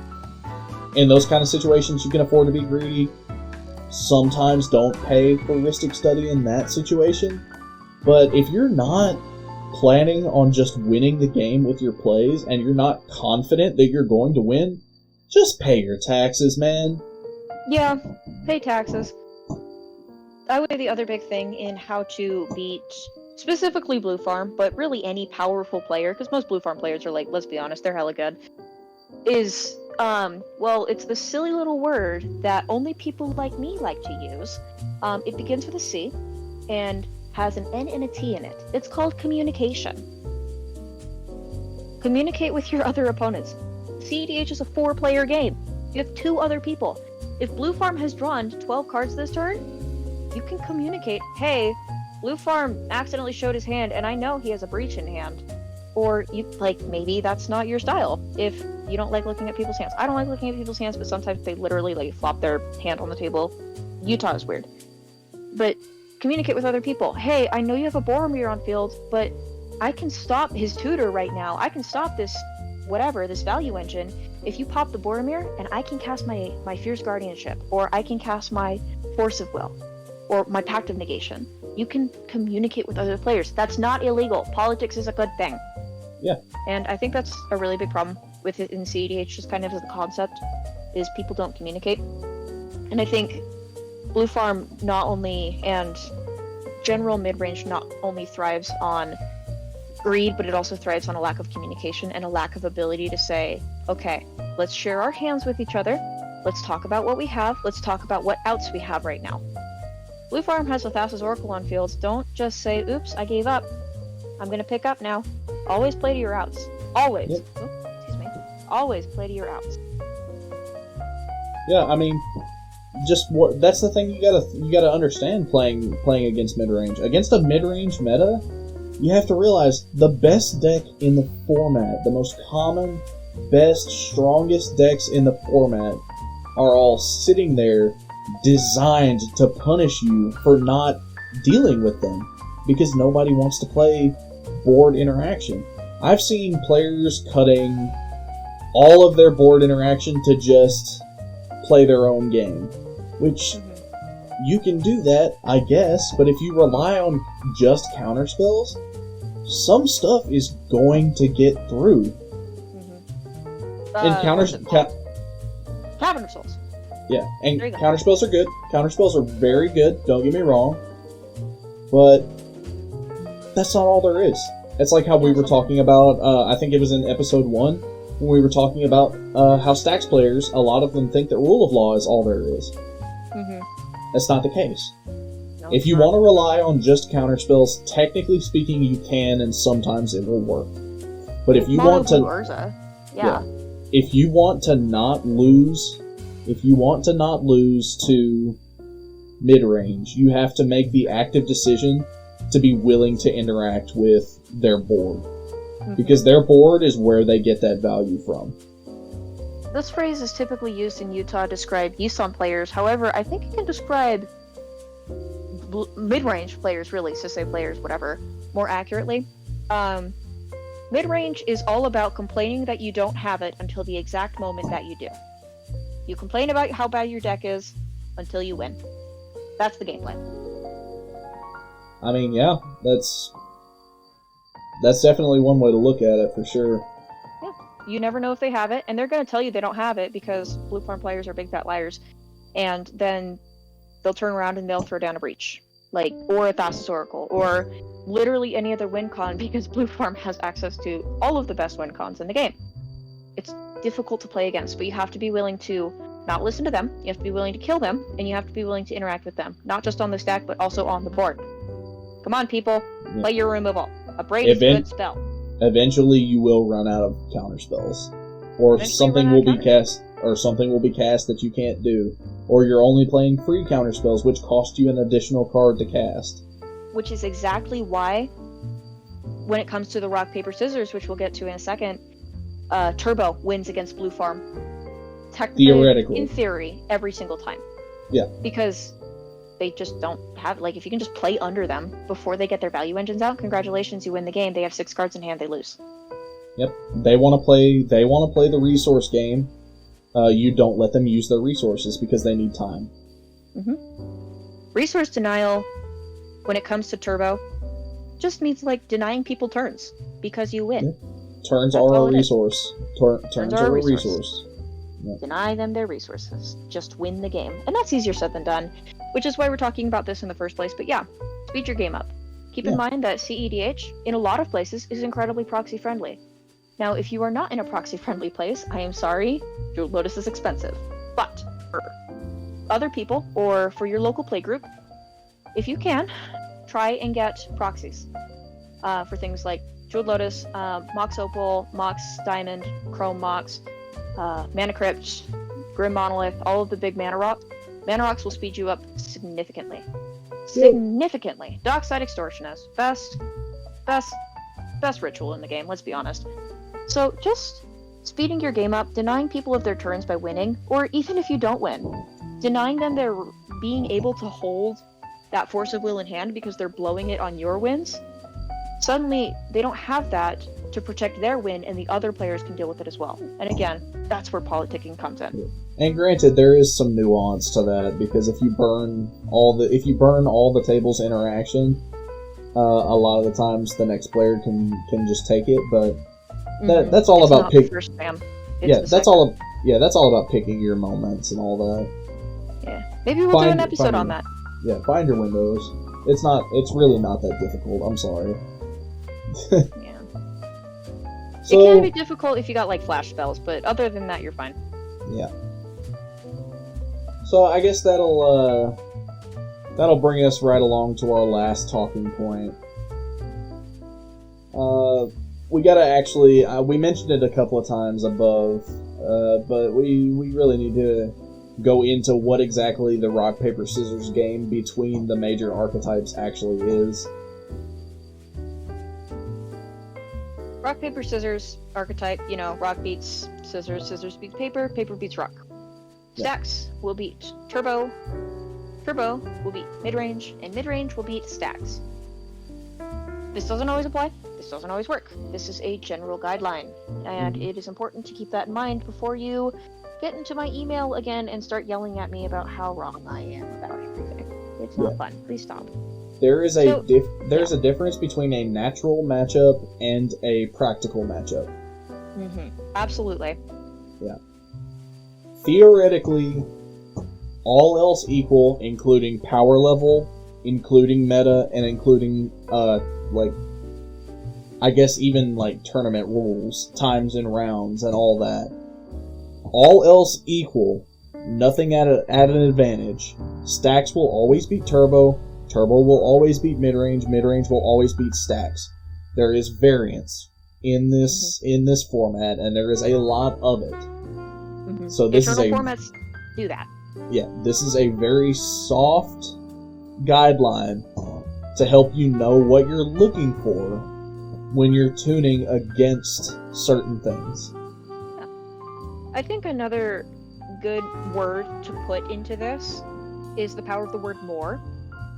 In those kind of situations, you can afford to be greedy. Sometimes don't pay for Rhystic Study in that situation. But if you're not planning on just winning the game with your plays, and you're not confident that you're going to win, just pay your taxes, man. Yeah, pay taxes. I would say the other big thing in how to beat specifically Blue Farm, but really any powerful player, because most Blue Farm players are, like, let's be honest, they're hella good, is, well, it's the silly little word that only people like me like to use. It begins with a C, and has an N and a T in it. It's called communication. Communicate with your other opponents. cEDH is a 4-player game. You have 2 other people. If Blue Farm has drawn 12 cards this turn, you can communicate, hey, Blue Farm accidentally showed his hand, and I know he has a breach in hand. Or, you, like, maybe that's not your style, if you don't like looking at people's hands. I don't like looking at people's hands, but sometimes they literally, like, flop their hand on the table. Utah is weird. But communicate with other people. Hey, I know you have a Boromir on field, but I can stop his tutor right now. I can stop this, whatever, this value engine, if you pop the Boromir, and I can cast my Fierce Guardianship, or I can cast my Force of Will, or my Pact of Negation. You can communicate with other players. That's not illegal. Politics is a good thing. Yeah. And I think that's a really big problem with it in cEDH, just kind of as a concept, is people don't communicate. And I think Blue Farm not only, and general mid-range not only thrives on greed, but it also thrives on a lack of communication and a lack of ability to say, okay, let's share our hands with each other, let's talk about what we have, let's talk about what outs we have right now. Blue Farm has a Thassa's Oracle on fields. Don't just say, oops, I gave up. I'm gonna pick up now. Always play to your outs. Always. Yep. Oops, excuse me. Always play to your outs. Yeah, I mean, that's the thing you gotta understand playing against mid-range. Against a mid-range meta, you have to realize the best deck in the format, the most common, best, strongest decks in the format are all sitting there designed to punish you for not dealing with them, because nobody wants to play board interaction. I've seen players cutting all of their board interaction to just play their own game, which you can do that, I guess, but if you rely on just counterspells, some stuff is going to get through. And counterspells. Yeah, and counterspells are good. Counterspells are very good, don't get me wrong. But that's not all there is. It's like how we were talking about, I think it was in episode 1, when we were talking about how Stacks players, a lot of them think that Rule of Law is all there is. That's not the case. No, if you want to rely on just counterspells, technically speaking you can, and sometimes it will work. But if you want to... If you want to not lose... If you want to not lose to mid-range, you have to make the active decision to be willing to interact with their board. Because their board is where they get that value from. This phrase is typically used in Utah to describe Yusong players. However, I think it can describe mid-range players, really, Sisei players, whatever, more accurately. Mid-range is all about complaining that you don't have it until the exact moment that you do. You complain about how bad your deck is until you win. That's the game plan. I mean, yeah, that's definitely one way to look at it, for sure. Yeah, you never know if they have it, and they're going to tell you they don't have it because Blue Farm players are big fat liars, and then they'll turn around and they'll throw down a breach, or a Thassa's Oracle, or literally any other win con because Blue Farm has access to all of the best win cons in the game. It's difficult to play against, but you have to be willing to not listen to them, you have to be willing to kill them, and you have to be willing to interact with them, not just on the stack, but also on the board. Come on, people, play your removal. A Brave is a good spell. Eventually you will run out of counterspells. Or something will be cast that you can't do. Or you're only playing free counterspells, which cost you an additional card to cast. Which is exactly why, when it comes to the rock, paper, scissors, which we'll get to in a second, Turbo wins against Blue Farm. Theoretically. In theory, every single time. Yeah. Because they just don't have, if you can just play under them before they get their value engines out, congratulations, you win the game. They have 6 cards in hand, they lose. Yep. They want to play the resource game. You don't let them use their resources because they need time. Resource denial, when it comes to Turbo, just means denying people turns because you win. Yeah. Turns are a resource. Turns are a resource. Yeah. Deny them their resources. Just win the game. And that's easier said than done, which is why we're talking about this in the first place. But yeah, speed your game up. Keep in mind that cEDH, in a lot of places, is incredibly proxy-friendly. Now, if you are not in a proxy-friendly place, I am sorry, Jeweled Lotus is expensive. But for other people, or for your local playgroup, if you can, try and get proxies. For things like Jeweled Lotus, Mox Opal, Mox Diamond, Chrome Mox, Mana Crypt, Grim Monolith, all of the big mana rocks. Mana rocks will speed you up significantly. Significantly. Dockside Extortionist. Best ritual in the game, let's be honest. So just speeding your game up, denying people of their turns by winning, or even if you don't win, denying them their being able to hold that force of will in hand because they're blowing it on your wins. Suddenly, they don't have that to protect their win, and the other players can deal with it as well. And again, that's where politicking comes in. And granted, there is some nuance to that, because if you burn all the table's interaction, a lot of the times the next player can just take it. But that's all about picking. That's all about picking your moments and all that. Yeah, maybe we'll do an episode on that. Yeah, find your windows. It's really not that difficult. I'm sorry. Yeah. So, it can be difficult if you got flash spells, but other than that, you're fine. Yeah. So I guess that'll bring us right along to our last talking point. We gotta actually, we mentioned it a couple of times above, but we really need to go into what exactly the rock, paper, scissors game between the major archetypes actually is. Rock, paper, scissors archetype, rock beats scissors, scissors beats paper, paper beats rock. Stacks will beat turbo, turbo will beat mid-range, and mid-range will beat stacks. this doesn't always apply. This doesn't always work. This is a general guideline, and it is important to keep that in mind before you get into my email again and start yelling at me about how wrong I am about everything. It's not fun. Please stop. There is a difference between a natural matchup and a practical matchup. Absolutely. Yeah. Theoretically, all else equal, including power level, including meta, and including I guess even tournament rules, times and rounds, and all that. All else equal, nothing at an advantage. Stacks will always beat Turbo. Turbo will always beat midrange. Midrange will always beat stacks. There is variance in this format, and there is a lot of it. So this Internal formats do that. Yeah, this is a very soft guideline to help you know what you're looking for when you're tuning against certain things. I think another good word to put into this is the power of the word more.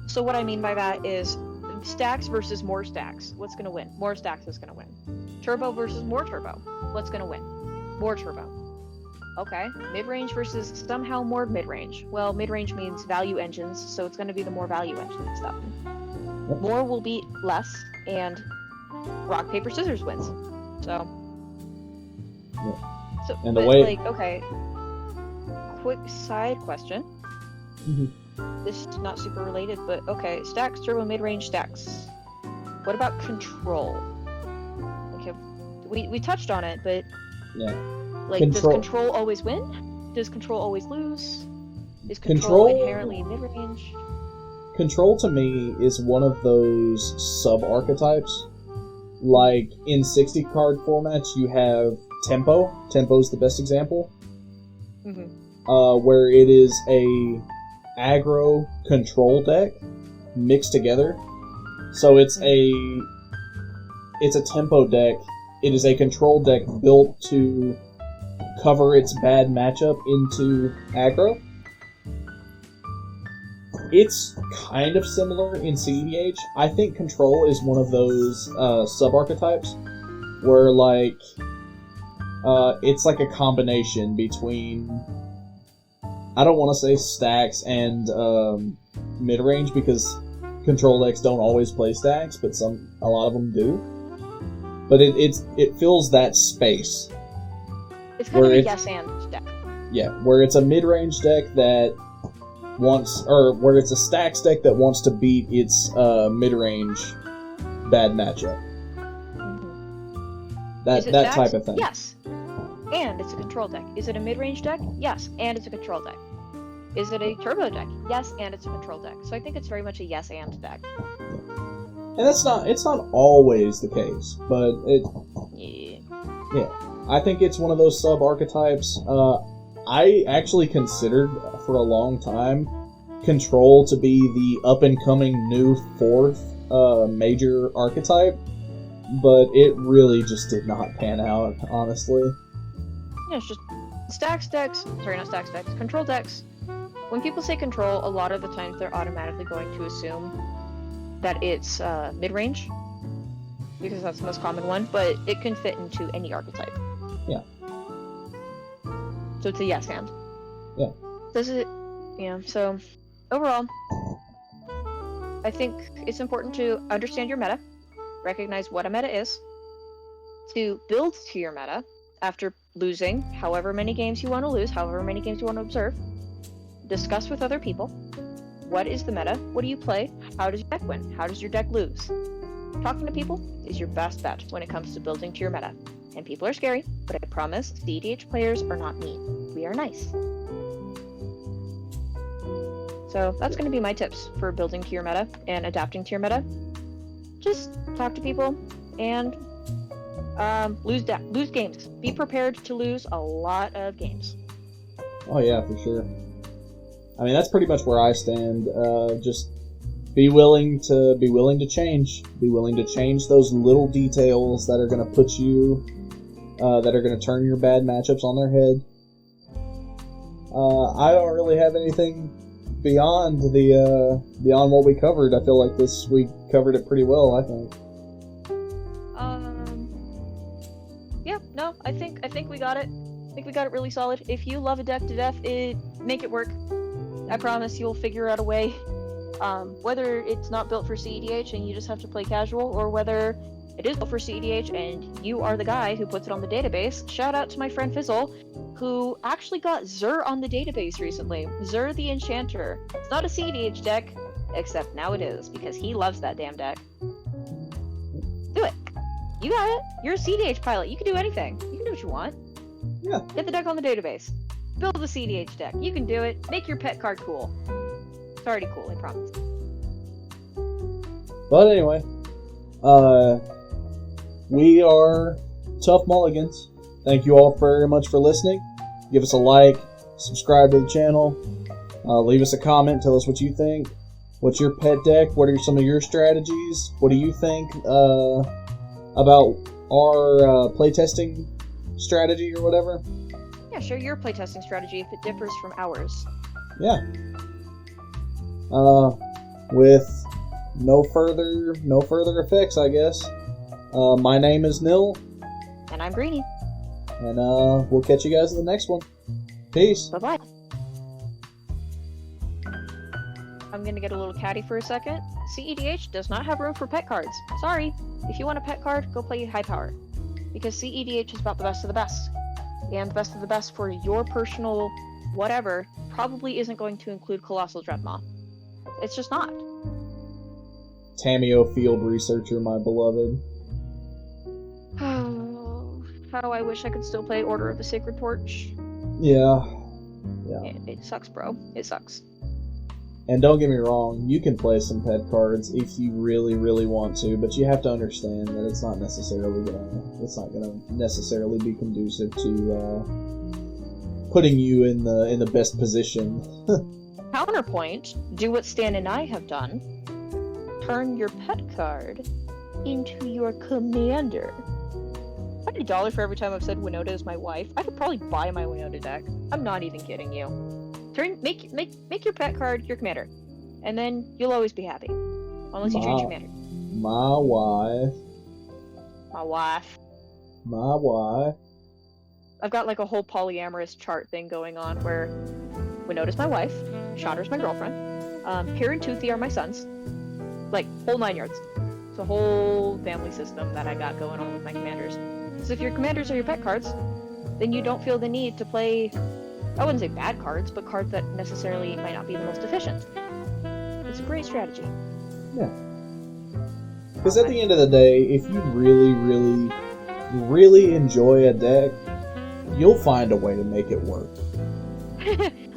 So what I mean by that is stacks versus more stacks. What's going to win? More stacks is going to win. Turbo versus more turbo. What's going to win? More turbo. Okay. Mid-range versus somehow more mid-range. Well, mid-range means value engines, so it's going to be the more value engine stuff. More will beat less, and rock, paper, scissors wins. So, and the way... okay. Quick side question. This is not super related, but okay. Stacks, turbo, mid-range, stacks. What about control? Okay, we touched on it, but does control always win? Does control always lose? Is control inherently mid-range? Control to me is one of those sub-archetypes. Like in 60 card formats, you have tempo. Tempo's the best example. Where it is a aggro control deck mixed together. So it's a tempo deck. It is a control deck built to cover its bad matchup into aggro. It's kind of similar in cEDH. I think control is one of those sub-archetypes where it's like a combination between, I don't want to say stacks and mid-range because control decks don't always play stacks, but a lot of them do. But it fills that space. It's kind of a yes and deck. Yeah, where it's a mid-range deck that where it's a stacks deck that wants to beat its mid-range bad matchup. That type of thing. Yes. And it's a control deck. Is it a mid-range deck? Yes, and it's a control deck. Is it a turbo deck? Yes, and it's a control deck. So I think it's very much a yes and deck. And it's not always the case, but yeah. I think it's one of those sub-archetypes. I actually considered for a long time control to be the up-and-coming new fourth major archetype, but it really just did not pan out, honestly. Yeah, it's just control decks. When people say control, a lot of the times they're automatically going to assume that it's mid-range, because that's the most common one, but it can fit into any archetype. Yeah. So it's a yes and. Yeah. So overall, I think it's important to understand your meta, recognize what a meta is, to build to your meta after losing however many games you want to lose, however many games you want to observe, discuss with other people, what is the meta, what do you play, how does your deck win, how does your deck lose. Talking to people is your best bet when it comes to building to your meta. And people are scary, but I promise cEDH players are not mean. We are nice. So that's going to be my tips for building to your meta and adapting to your meta. Just talk to people and lose games. Be prepared to lose a lot of games. Oh yeah, for sure. I mean, that's pretty much where I stand. Just be willing to change. Be willing to change those little details that are going to put you, that are going to turn your bad matchups on their head. I don't really have anything beyond what we covered. I feel like we covered it pretty well, I think. Yeah, no, I think we got it. I think we got it really solid. If you love a deck to death, make it work. I promise you'll figure out a way. Whether it's not built for cEDH and you just have to play casual, or whether it is built for cEDH and you are the guy who puts it on the database. Shout out to my friend Fizzle, who actually got Zur on the database recently. Zur the Enchanter. It's not a cEDH deck, except now it is, because he loves that damn deck. Do it. You got it. You're a cEDH pilot. You can do anything. You can do what you want. Yeah. Get the deck on the database. Build the cEDH deck. You can do it. Make your pet card cool. It's already cool, I promise. But anyway, we are Tough Mulligans. Thank you all very much for listening. Give us a like, subscribe to the channel, leave us a comment, tell us what you think. What's your pet deck? What are some of your strategies? What do you think about our playtesting strategy or whatever? Yeah, share your playtesting strategy if it differs from ours. Yeah. With no further effects, I guess. My name is Nill. And I'm Greenie. And we'll catch you guys in the next one. Peace. Bye-bye. I'm gonna get a little catty for a second. cEDH does not have room for pet cards. Sorry. If you want a pet card, go play high power. Because cEDH is about the best of the best. And the best of the best for your personal whatever probably isn't going to include Colossal Dreadmaw. It's just not. Tameo Field Researcher, my beloved. How I wish I could still play Order of the Sacred Torch. Yeah. It sucks, bro. It sucks. And don't get me wrong, you can play some pet cards if you really, really want to, but you have to understand that it's not gonna necessarily be conducive to putting you in the best position. Counterpoint, do what Stan and I have done. Turn your pet card into your commander. $100 for every time I've said Winota is my wife. I could probably buy my Winota deck. I'm not even kidding you. Make your pet card your commander, and then you'll always be happy. Unless you change your commander. My wife. I've got like a whole polyamorous chart thing going on where Winota's my wife, Shadow's my girlfriend, Pyrrh and Toothy are my sons. Like, whole 9 yards. It's a whole family system that I got going on with my commanders. So if your commanders are your pet cards, then you don't feel the need to play, I wouldn't say bad cards, but cards that necessarily might not be the most efficient. It's a great strategy. Yeah. Because at the end of the day, if you really, really, really enjoy a deck, you'll find a way to make it work.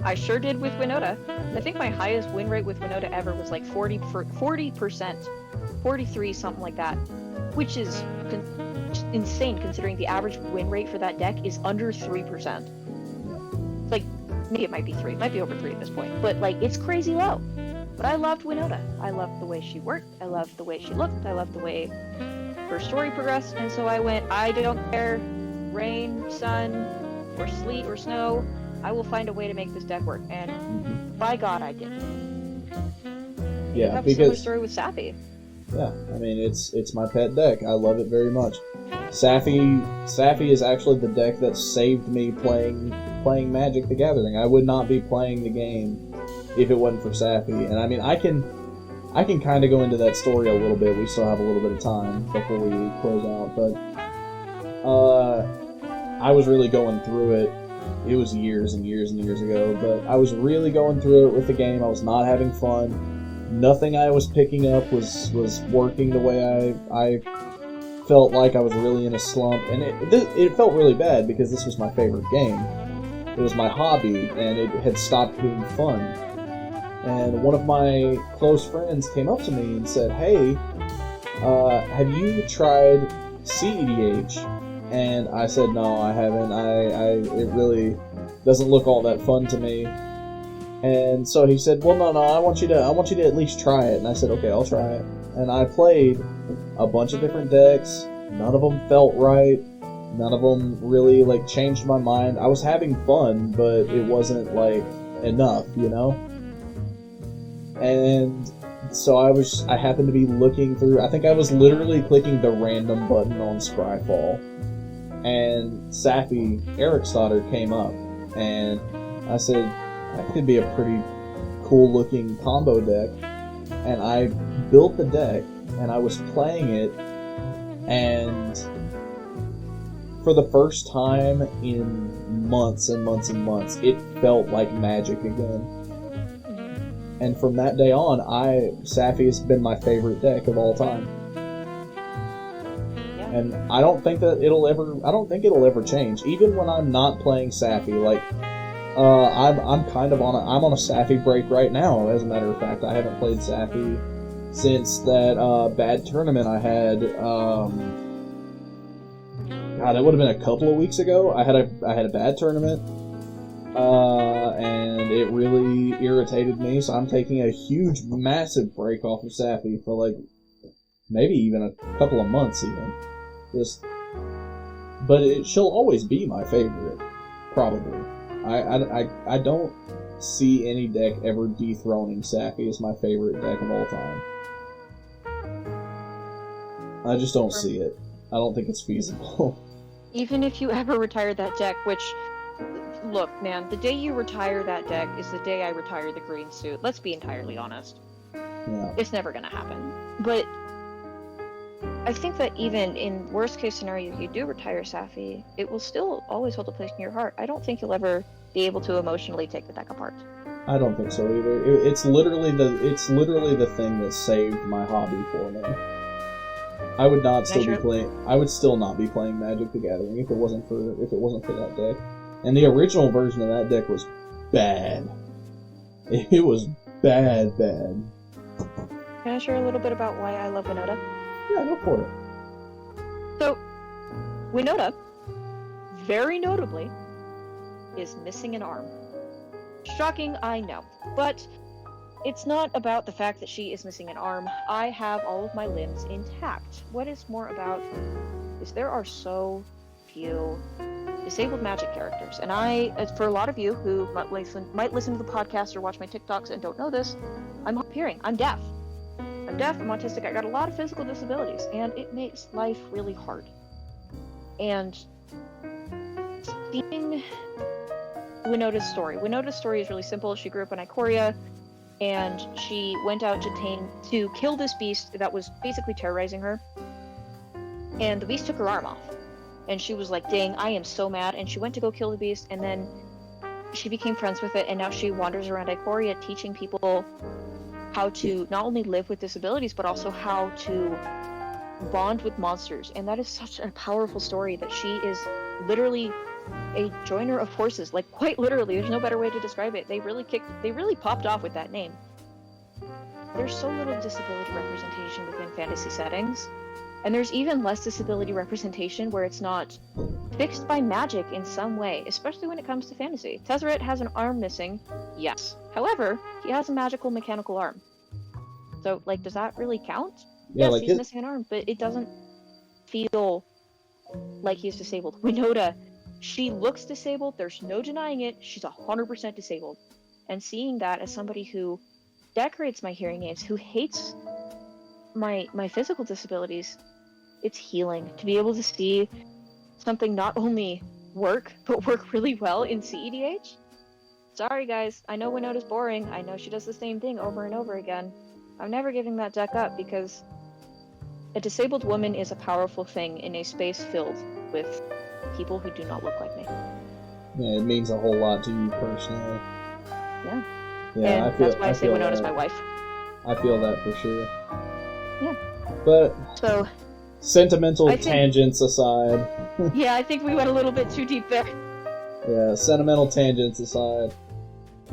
I sure did with Winota. I think my highest win rate with Winota ever was like 40%, 43, something like that, which is insane considering the average win rate for that deck is under 3%. Like, maybe it might be 3, it might be over 3 at this point, but like, it's crazy low. But I loved Winota. I loved the way she worked, I loved the way she looked, I loved the way her story progressed, and so I went, I don't care, rain, sun, or sleet, or snow, I will find a way to make this deck work, and by God, I did. Yeah, I have because a similar story with Sappy. Yeah, I mean, it's my pet deck. I love it very much. Sappy is actually the deck that saved me playing Magic the Gathering. I would not be playing the game if it wasn't for Sappy. And I mean, I can kind of go into that story a little bit. We still have a little bit of time before we close out, but I was really going through it. It was years and years and years ago, but I was really going through it with the game. I was not having fun. Nothing I was picking up was working the way I felt like I was really in a slump, and it felt really bad because this was my favorite game. It was my hobby, and it had stopped being fun. And one of my close friends came up to me and said, "Hey, have you tried cEDH?" And I said, "No, I haven't. It really doesn't look all that fun to me." And so he said, "Well, no, I want you to at least try it." And I said, "Okay, I'll try it." And I played a bunch of different decks. None of them felt right. None of them really like changed my mind. I was having fun, but it wasn't like enough, you know? And So I happened to be looking through, I think I was literally clicking the random button on Scryfall, and Safi, Eric's daughter, came up, and I said, that could be a pretty cool looking combo deck, and I built the deck, and I was playing it, and for the first time in months and months and months, it felt like Magic again. And from that day on, Safi has been my favorite deck of all time. Yeah. And I don't think it'll ever change. Even when I'm not playing Safi, like, I'm kind of I'm on a Safi break right now, as a matter of fact. I haven't played Safi since that bad tournament I had, God, it would have been a couple of weeks ago. I had a bad tournament, and it really irritated me, so I'm taking a huge, massive break off of Safi for, like, maybe even a couple of months, even. But she'll always be my favorite, probably. I don't see any deck ever dethroning Safi as my favorite deck of all time. I just don't see it. I don't think it's feasible. Even if you ever retire that deck, which, look, man, the day you retire that deck is the day I retire the green suit. Let's be entirely honest. Yeah. It's never gonna happen. But I think that even in worst case scenario, if you do retire Safi, it will still always hold a place in your heart. I don't think you'll ever be able to emotionally take the deck apart. I don't think so either. It's literally the thing that saved my hobby for me. I would still not be playing Magic the Gathering if it wasn't for that deck. And the original version of that deck was bad. It was bad. Can I share a little bit about why I love Noda? Yeah, go for it. So, Noda, very notably, is missing an arm. Shocking, I know. But it's not about the fact that she is missing an arm. I have all of my limbs intact. What it's more about is there are so few disabled Magic characters. And for a lot of you who might listen to the podcast or watch my TikToks and don't know this, I'm hard of hearing. I'm deaf. I'm autistic, I got a lot of physical disabilities, and it makes life really hard. And seeing Winoda's story is really simple. She grew up in Ikoria, and she went out to kill this beast that was basically terrorizing her. And the beast took her arm off. And she was like, dang, I am so mad. And she went to go kill the beast, and then she became friends with it, and now she wanders around Ikoria teaching people how to not only live with disabilities, but also how to bond with monsters. And that is such a powerful story that she is literally a joiner of forces, like quite literally. There's no better way to describe it. They really popped off with that name. There's so little disability representation within fantasy settings, and there's even less disability representation where it's not fixed by magic in some way, especially when it comes to fantasy. Tezzeret has an arm missing, yes. However, he has a magical mechanical arm. So, like, does that really count? Yeah, yes, like he's missing an arm, but it doesn't feel like he's disabled. Winoda, she looks disabled, there's no denying it, she's 100% disabled. And seeing that as somebody who decorates my hearing aids, who hates my physical disabilities, it's healing to be able to see something not only work, but work really well in cEDH. Sorry guys, I know Winoda's boring, I know she does the same thing over and over again. I'm never giving that deck up because a disabled woman is a powerful thing in a space filled with people who do not look like me. Yeah, it means a whole lot to you personally. Yeah. Yeah, and that's why I say Winoda's my wife. I feel that for sure. Yeah. But so sentimental tangents aside. Yeah, I think we went a little bit too deep there. Yeah, sentimental tangents aside.